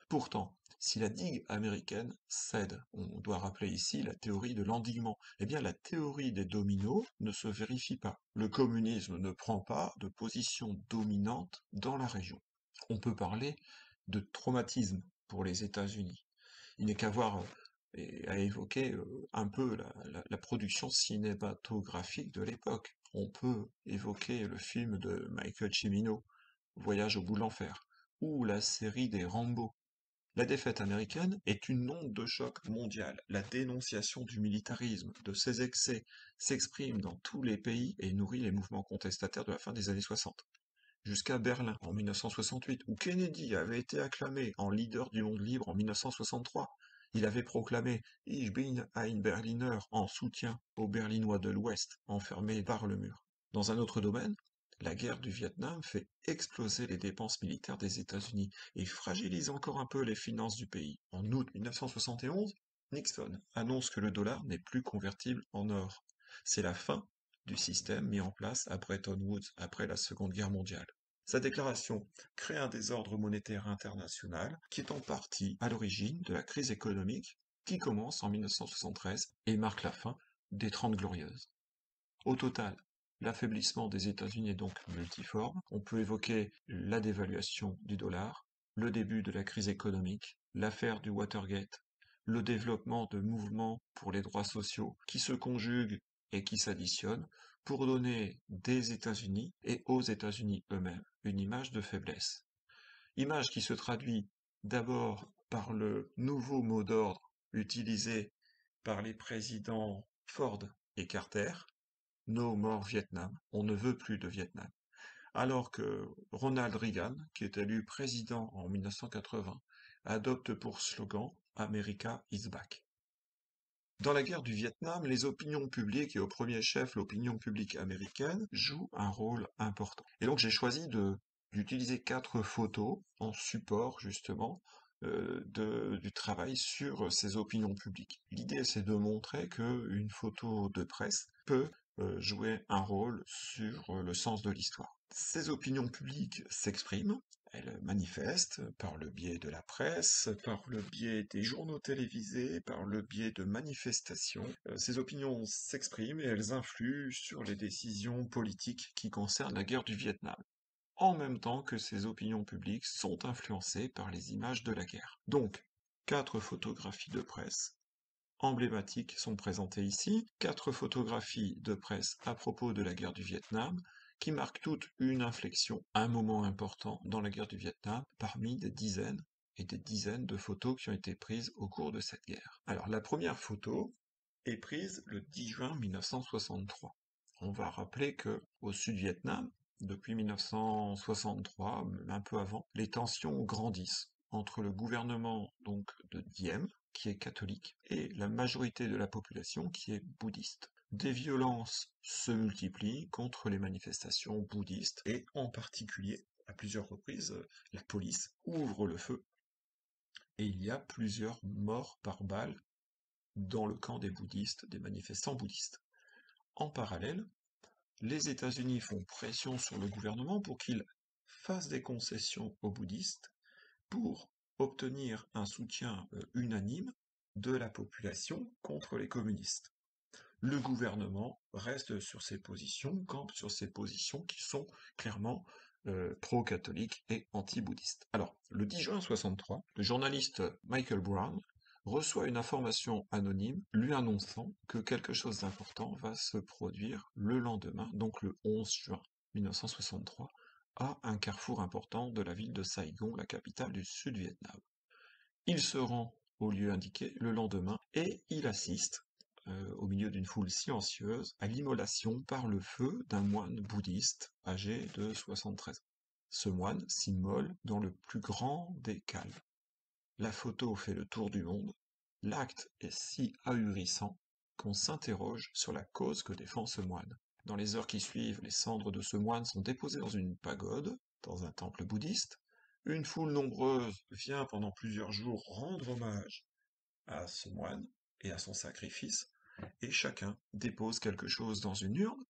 Pourtant, Si la digue américaine cède, on doit rappeler ici la théorie de l'endiguement, eh bien la théorie des dominos ne se vérifie pas. Le communisme ne prend pas de position dominante dans la région. On peut parler de traumatisme pour les États-Unis. Il n'est qu'à voir et à évoquer un peu la production cinématographique de l'époque. On peut évoquer le film de Michael Cimino, Voyage au bout de l'enfer, ou la série des Rambo. La défaite américaine est une onde de choc mondiale. La dénonciation du militarisme, de ses excès, s'exprime dans tous les pays et nourrit les mouvements contestataires de la fin des années 60. Jusqu'à Berlin en 1968, où Kennedy avait été acclamé en leader du monde libre en 1963. Il avait proclamé Ich bin ein Berliner en soutien aux Berlinois de l'Ouest, enfermés par le mur. Dans un autre domaine, la guerre du Vietnam fait exploser les dépenses militaires des États-Unis et fragilise encore un peu les finances du pays. En août 1971, Nixon annonce que le dollar n'est plus convertible en or. C'est la fin du système mis en place à Bretton Woods après la Seconde Guerre mondiale. Sa déclaration crée un désordre monétaire international qui est en partie à l'origine de la crise économique qui commence en 1973 et marque la fin des Trente Glorieuses. Au total, l'affaiblissement des États-Unis est donc multiforme. On peut évoquer la dévaluation du dollar, le début de la crise économique, l'affaire du Watergate, le développement de mouvements pour les droits sociaux qui se conjuguent et qui s'additionnent pour donner des États-Unis et aux États-Unis eux-mêmes une image de faiblesse. Image qui se traduit d'abord par le nouveau mot d'ordre utilisé par les présidents Ford et Carter, No more Vietnam, on ne veut plus de Vietnam. Alors que Ronald Reagan, qui est élu président en 1980, adopte pour slogan America is back. Dans la guerre du Vietnam, les opinions publiques, et au premier chef l'opinion publique américaine, jouent un rôle important. Et donc j'ai choisi d'utiliser 4 photos en support justement du travail sur ces opinions publiques. L'idée c'est de montrer qu'une photo de presse peut jouer un rôle sur le sens de l'histoire. Ces opinions publiques s'expriment, elles manifestent par le biais de la presse, par le biais des journaux télévisés, par le biais de manifestations. Ces opinions s'expriment et elles influent sur les décisions politiques qui concernent la guerre du Vietnam, en même temps que ces opinions publiques sont influencées par les images de la guerre. Donc, 4 photographies de presse emblématiques sont présentées ici, 4 photographies de presse à propos de la guerre du Vietnam, qui marquent toute une inflexion, un moment important dans la guerre du Vietnam, parmi des dizaines et des dizaines de photos qui ont été prises au cours de cette guerre. Alors, la première photo est prise le 10 juin 1963. On va rappeler que au Sud-Vietnam, depuis 1963, même un peu avant, les tensions grandissent entre le gouvernement donc de Diem, qui est catholique, et la majorité de la population qui est bouddhiste. Des violences se multiplient contre les manifestations bouddhistes, et en particulier, à plusieurs reprises, la police ouvre le feu, et il y a plusieurs morts par balle dans le camp des bouddhistes, des manifestants bouddhistes. En parallèle, les États-Unis font pression sur le gouvernement pour qu'il fasse des concessions aux bouddhistes pour obtenir un soutien unanime de la population contre les communistes. Le gouvernement reste sur ses positions, campe sur ses positions qui sont clairement pro-catholiques et anti-bouddhistes. Alors, le 10 juin 63, le journaliste Michael Brown reçoit une information anonyme lui annonçant que quelque chose d'important va se produire le lendemain, donc le 11 juin 1963, à un carrefour important de la ville de Saigon, la capitale du Sud-Vietnam. Il se rend au lieu indiqué le lendemain et il assiste, au milieu d'une foule silencieuse, à l'immolation par le feu d'un moine bouddhiste âgé de 73 ans. Ce moine s'immole dans le plus grand des calmes. La photo fait le tour du monde, l'acte est si ahurissant qu'on s'interroge sur la cause que défend ce moine. Dans les heures qui suivent, les cendres de ce moine sont déposées dans une pagode, dans un temple bouddhiste. Une foule nombreuse vient pendant plusieurs jours rendre hommage à ce moine et à son sacrifice, et chacun dépose quelque chose dans une urne,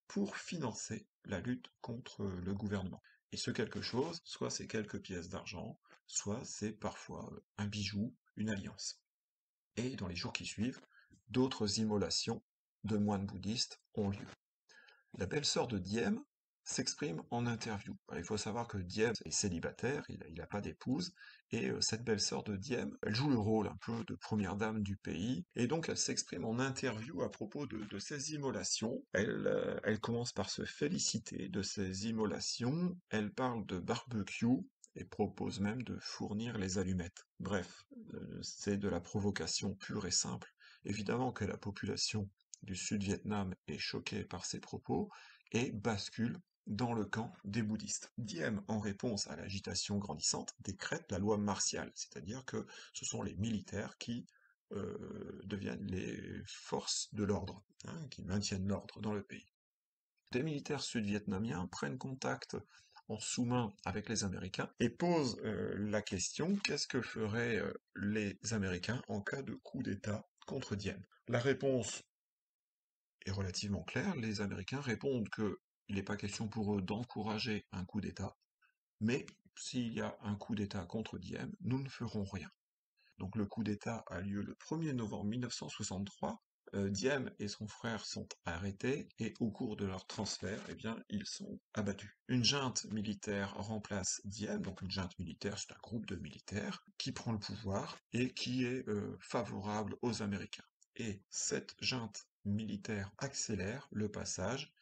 pour financer la lutte contre le gouvernement. Et ce quelque chose, soit c'est quelques pièces d'argent, soit c'est parfois un bijou, une alliance. Et dans les jours qui suivent, d'autres immolations de moines bouddhistes ont lieu. La belle-sœur de Diem s'exprime en interview. Alors, il faut savoir que Diem est célibataire, il n'a pas d'épouse, et cette belle-sœur de Diem, elle joue le rôle un peu de première dame du pays, et donc elle s'exprime en interview à propos de ces immolations. Elle commence par se féliciter de ces immolations, elle parle de barbecue, et propose même de fournir les allumettes. Bref, c'est de la provocation pure et simple. Évidemment que la population du Sud-Vietnam est choqué par ces propos et bascule dans le camp des bouddhistes. Diem, en réponse à l'agitation grandissante, décrète la loi martiale, c'est-à-dire que ce sont les militaires qui deviennent les forces de l'ordre, hein, qui maintiennent l'ordre dans le pays. Des militaires sud-vietnamiens prennent contact en sous-main avec les Américains et posent la question qu'est-ce que feraient les Américains en cas de coup d'État contre Diem? La réponse est relativement claire. Les Américains répondent que il n'est pas question pour eux d'encourager un coup d'État, mais s'il y a un coup d'État contre Diem, nous ne ferons rien. Donc le coup d'État a lieu le 1er novembre 1963. Diem et son frère sont arrêtés et au cours de leur transfert, eh bien, ils sont abattus. Une junte militaire remplace Diem, donc une junte militaire, c'est un groupe de militaires qui prend le pouvoir et qui est favorable aux Américains. Et cette junte militaire accélère le passage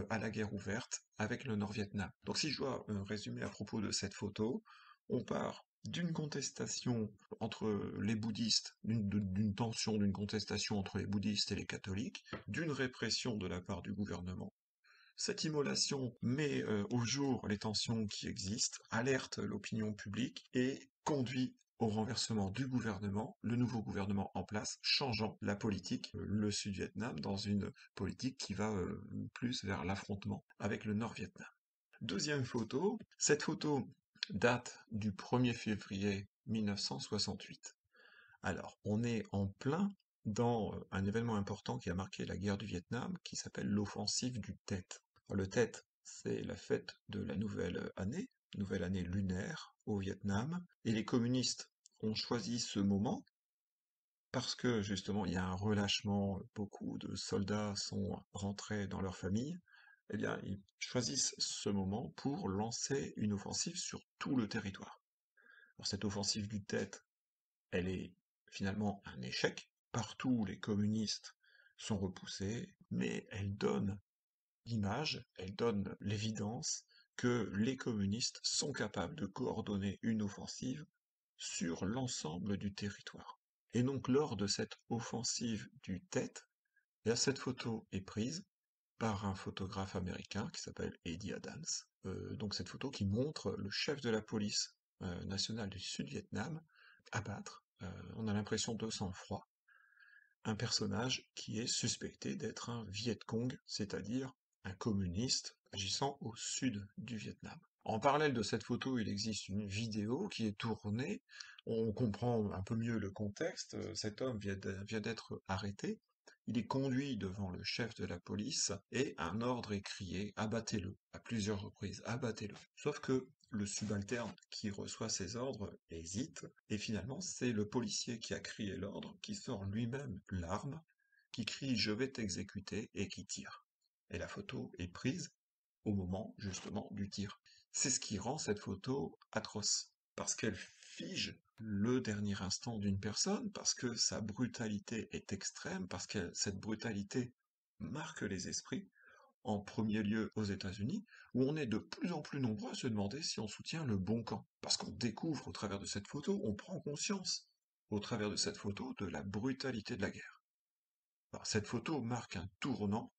à la guerre ouverte avec le Nord-Vietnam. Donc si je dois résumer à propos de cette photo, on part d'une contestation entre les bouddhistes, d'une tension, d'une contestation entre les bouddhistes et les catholiques, d'une répression de la part du gouvernement. Cette immolation met au jour les tensions qui existent, alerte l'opinion publique et conduit au renversement du gouvernement, le nouveau gouvernement en place, changeant la politique, le Sud-Vietnam, dans une politique qui va plus vers l'affrontement avec le Nord-Vietnam. Deuxième photo, cette photo date du 1er février 1968. Alors, on est en plein dans un événement important qui a marqué la guerre du Vietnam, qui s'appelle l'offensive du Tet. Alors, le Tet, c'est la fête de la nouvelle année lunaire au Vietnam, et les communistes ont choisi ce moment parce que justement il y a un relâchement, beaucoup de soldats sont rentrés dans leur famille, eh bien ils choisissent ce moment pour lancer une offensive sur tout le territoire. Alors cette offensive du Tet, elle est finalement un échec. Partout, les communistes sont repoussés, mais elle donne l'image, elle donne l'évidence que les communistes sont capables de coordonner une offensive sur l'ensemble du territoire. Et donc, lors de cette offensive du Tet, cette photo est prise par un photographe américain qui s'appelle Eddie Adams. Donc cette photo qui montre le chef de la police nationale du Sud-Vietnam abattre, on a l'impression de sang-froid, un personnage qui est suspecté d'être un Viet Cong, c'est-à-dire un communiste agissant au sud du Vietnam. En parallèle de cette photo, il existe une vidéo qui est tournée, on comprend un peu mieux le contexte, cet homme vient d'être arrêté, il est conduit devant le chef de la police et un ordre est crié, abattez-le, à plusieurs reprises, abattez-le. Sauf que le subalterne qui reçoit ces ordres hésite, et finalement c'est le policier qui a crié l'ordre, qui sort lui-même l'arme, qui crie je vais t'exécuter et qui tire. Et la photo est prise au moment justement du tir. C'est ce qui rend cette photo atroce, parce qu'elle fige le dernier instant d'une personne, parce que sa brutalité est extrême, parce que cette brutalité marque les esprits, en premier lieu aux États-Unis, où on est de plus en plus nombreux à se demander si on soutient le bon camp. Parce qu'on découvre au travers de cette photo, on prend conscience, au travers de cette photo, de la brutalité de la guerre. Alors, cette photo marque un tournant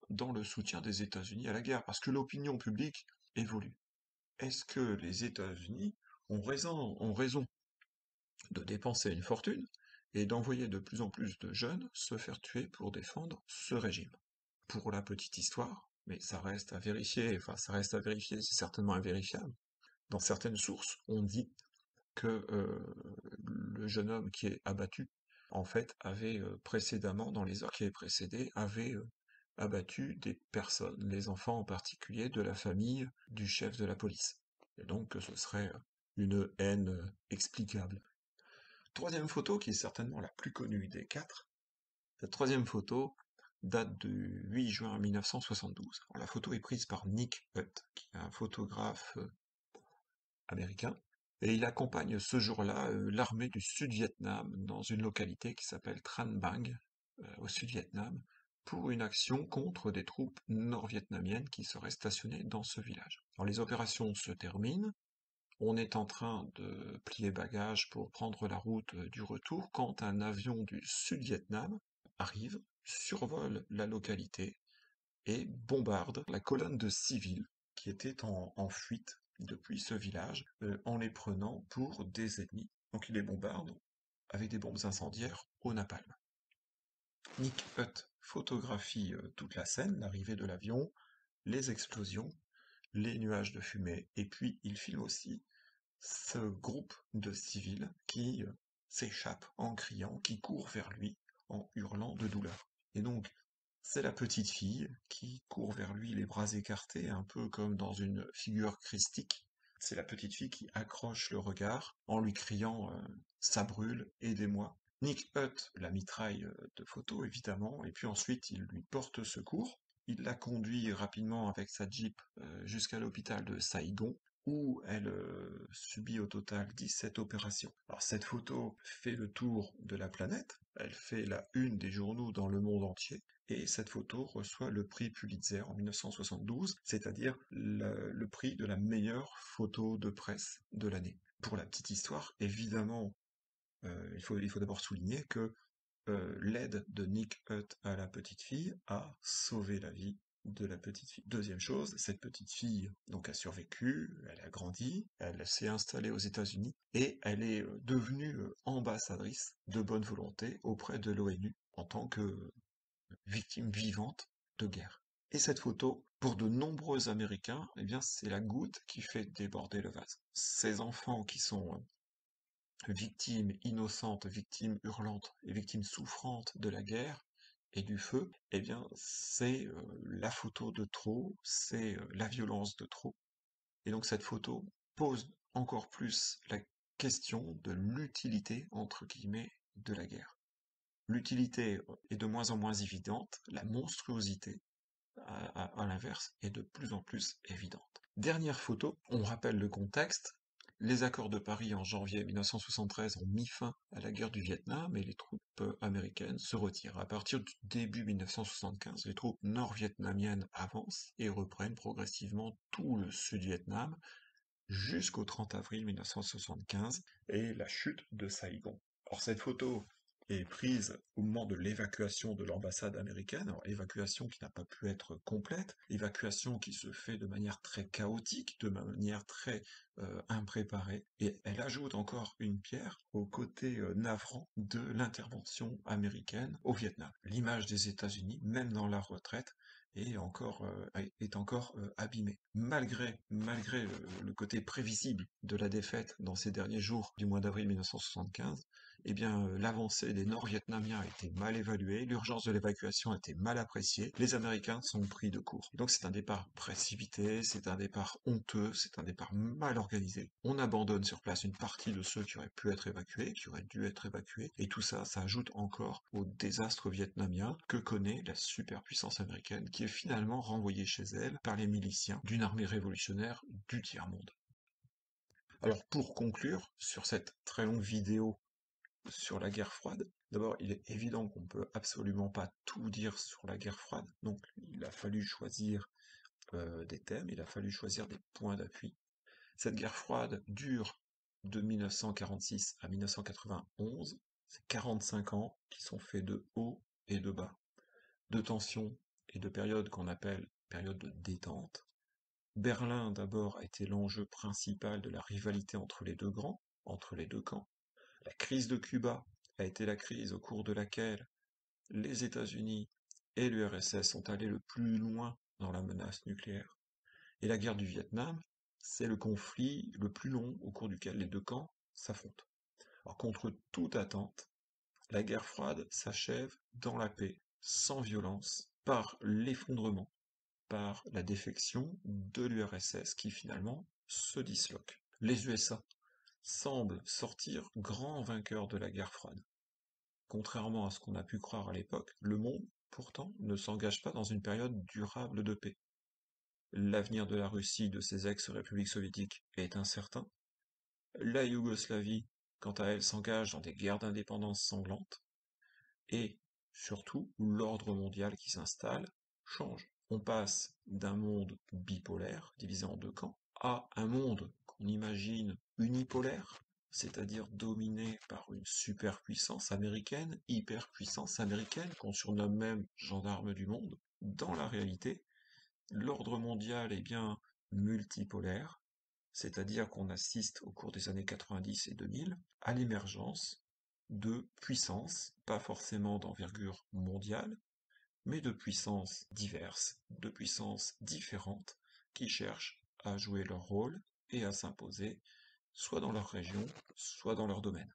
dans le soutien des États-Unis à la guerre, parce que l'opinion publique évolue. Est-ce que les États-Unis ont raison de dépenser une fortune et d'envoyer de plus en plus de jeunes se faire tuer pour défendre ce régime? Pour la petite histoire, mais ça reste à vérifier, enfin ça reste à vérifier, c'est certainement invérifiable. Dans certaines sources, on dit que le jeune homme qui est abattu, en fait, avait précédemment, dans les heures qui avaient précédé, avait abattu des personnes, les enfants en particulier de la famille du chef de la police. Et donc ce serait une haine explicable. Troisième photo, qui est certainement la plus connue des quatre, cette troisième photo date du 8 juin 1972. Alors, la photo est prise par Nick Hutt, qui est un photographe américain, et il accompagne ce jour-là l'armée du Sud-Vietnam dans une localité qui s'appelle Tran Bang, au Sud-Vietnam, pour une action contre des troupes nord-vietnamiennes qui seraient stationnées dans ce village. Alors, les opérations se terminent, on est en train de plier bagages pour prendre la route du retour quand un avion du Sud-Vietnam arrive, survole la localité et bombarde la colonne de civils qui étaient en fuite depuis ce village en les prenant pour des ennemis. Donc il les bombarde avec des bombes incendiaires au napalm. Nick Hutt photographie toute la scène, l'arrivée de l'avion, les explosions, les nuages de fumée, et puis il filme aussi ce groupe de civils qui s'échappe en criant, qui court vers lui en hurlant de douleur. Et donc, c'est la petite fille qui court vers lui les bras écartés, un peu comme dans une figure christique. C'est la petite fille qui accroche le regard en lui criant ça brûle, aidez-moi. Nick Hutt la mitraille de photos, évidemment, et puis ensuite il lui porte secours. Il la conduit rapidement avec sa Jeep jusqu'à l'hôpital de Saigon, où elle subit au total 17 opérations. Alors cette photo fait le tour de la planète, elle fait la une des journaux dans le monde entier, et cette photo reçoit le prix Pulitzer en 1972, c'est-à-dire le prix de la meilleure photo de presse de l'année. Pour la petite histoire, évidemment, il faut d'abord souligner que l'aide de Nick Hutt à la petite fille a sauvé la vie de la petite fille. Deuxième chose, cette petite fille donc a survécu, elle a grandi, elle s'est installée aux États-Unis et elle est devenue ambassadrice de bonne volonté auprès de l'ONU en tant que victime vivante de guerre. Et cette photo, pour de nombreux Américains, eh bien, c'est la goutte qui fait déborder le vase. Ces enfants qui sont victimes innocentes, victimes hurlantes et victimes souffrantes de la guerre et du feu, eh bien, c'est la photo de trop, c'est la violence de trop. Et donc cette photo pose encore plus la question de l'utilité, entre guillemets, de la guerre. L'utilité est de moins en moins évidente, la monstruosité, à l'inverse, est de plus en plus évidente. Dernière photo, on rappelle le contexte. Les accords de Paris en janvier 1973 ont mis fin à la guerre du Vietnam et les troupes américaines se retirent. À partir du début 1975, les troupes nord-vietnamiennes avancent et reprennent progressivement tout le Sud-Vietnam jusqu'au 30 avril 1975 et la chute de Saigon. Or, cette photo est prise au moment de l'évacuation de l'ambassade américaine, alors évacuation qui n'a pas pu être complète, évacuation qui se fait de manière très chaotique, de manière très impréparée, et elle ajoute encore une pierre au côté navrant de l'intervention américaine au Vietnam. L'image des États-Unis, même dans la retraite, est encore abîmée. Malgré le côté prévisible de la défaite dans ces derniers jours du mois d'avril 1975, eh bien, l'avancée des Nord-Vietnamiens a été mal évaluée, l'urgence de l'évacuation a été mal appréciée, les Américains sont pris de court. Donc c'est un départ précipité, c'est un départ honteux, c'est un départ mal organisé. On abandonne sur place une partie de ceux qui auraient pu être évacués, qui auraient dû être évacués, et tout ça, ça ajoute encore au désastre vietnamien que connaît la superpuissance américaine, qui est finalement renvoyée chez elle par les miliciens d'une armée révolutionnaire du tiers-monde. Alors pour conclure sur cette très longue vidéo sur la guerre froide, d'abord il est évident qu'on ne peut absolument pas tout dire sur la guerre froide, donc il a fallu choisir des thèmes, il a fallu choisir des points d'appui. Cette guerre froide dure de 1946 à 1991, c'est 45 ans qui sont faits de hauts et de bas, de tensions et de périodes qu'on appelle périodes de détente. Berlin d'abord a été l'enjeu principal de la rivalité entre les deux grands, entre les deux camps. La crise de Cuba a été la crise au cours de laquelle les États-Unis et l'URSS sont allés le plus loin dans la menace nucléaire. Et la guerre du Vietnam, c'est le conflit le plus long au cours duquel les deux camps s'affrontent. Alors contre toute attente, la guerre froide s'achève dans la paix, sans violence par l'effondrement, par la défection de l'URSS qui finalement se disloque. Les USA semblent sortir grands vainqueurs de la guerre froide. Contrairement à ce qu'on a pu croire à l'époque, le monde, pourtant, ne s'engage pas dans une période durable de paix. L'avenir de la Russie, de ses ex-républiques soviétiques, est incertain. La Yougoslavie, quant à elle, s'engage dans des guerres d'indépendance sanglantes. Et, surtout, l'ordre mondial qui s'installe change. On passe d'un monde bipolaire, divisé en deux camps, à un monde qu'on imagine unipolaire, c'est-à-dire dominé par une superpuissance américaine, hyperpuissance américaine, qu'on surnomme même gendarme du monde. Dans la réalité, l'ordre mondial est bien multipolaire, c'est-à-dire qu'on assiste au cours des années 90 et 2000 à l'émergence de puissances, pas forcément d'envergure mondiale, mais de puissances diverses, de puissances différentes, qui cherchent à jouer leur rôle et à s'imposer, soit dans leur région, soit dans leur domaine.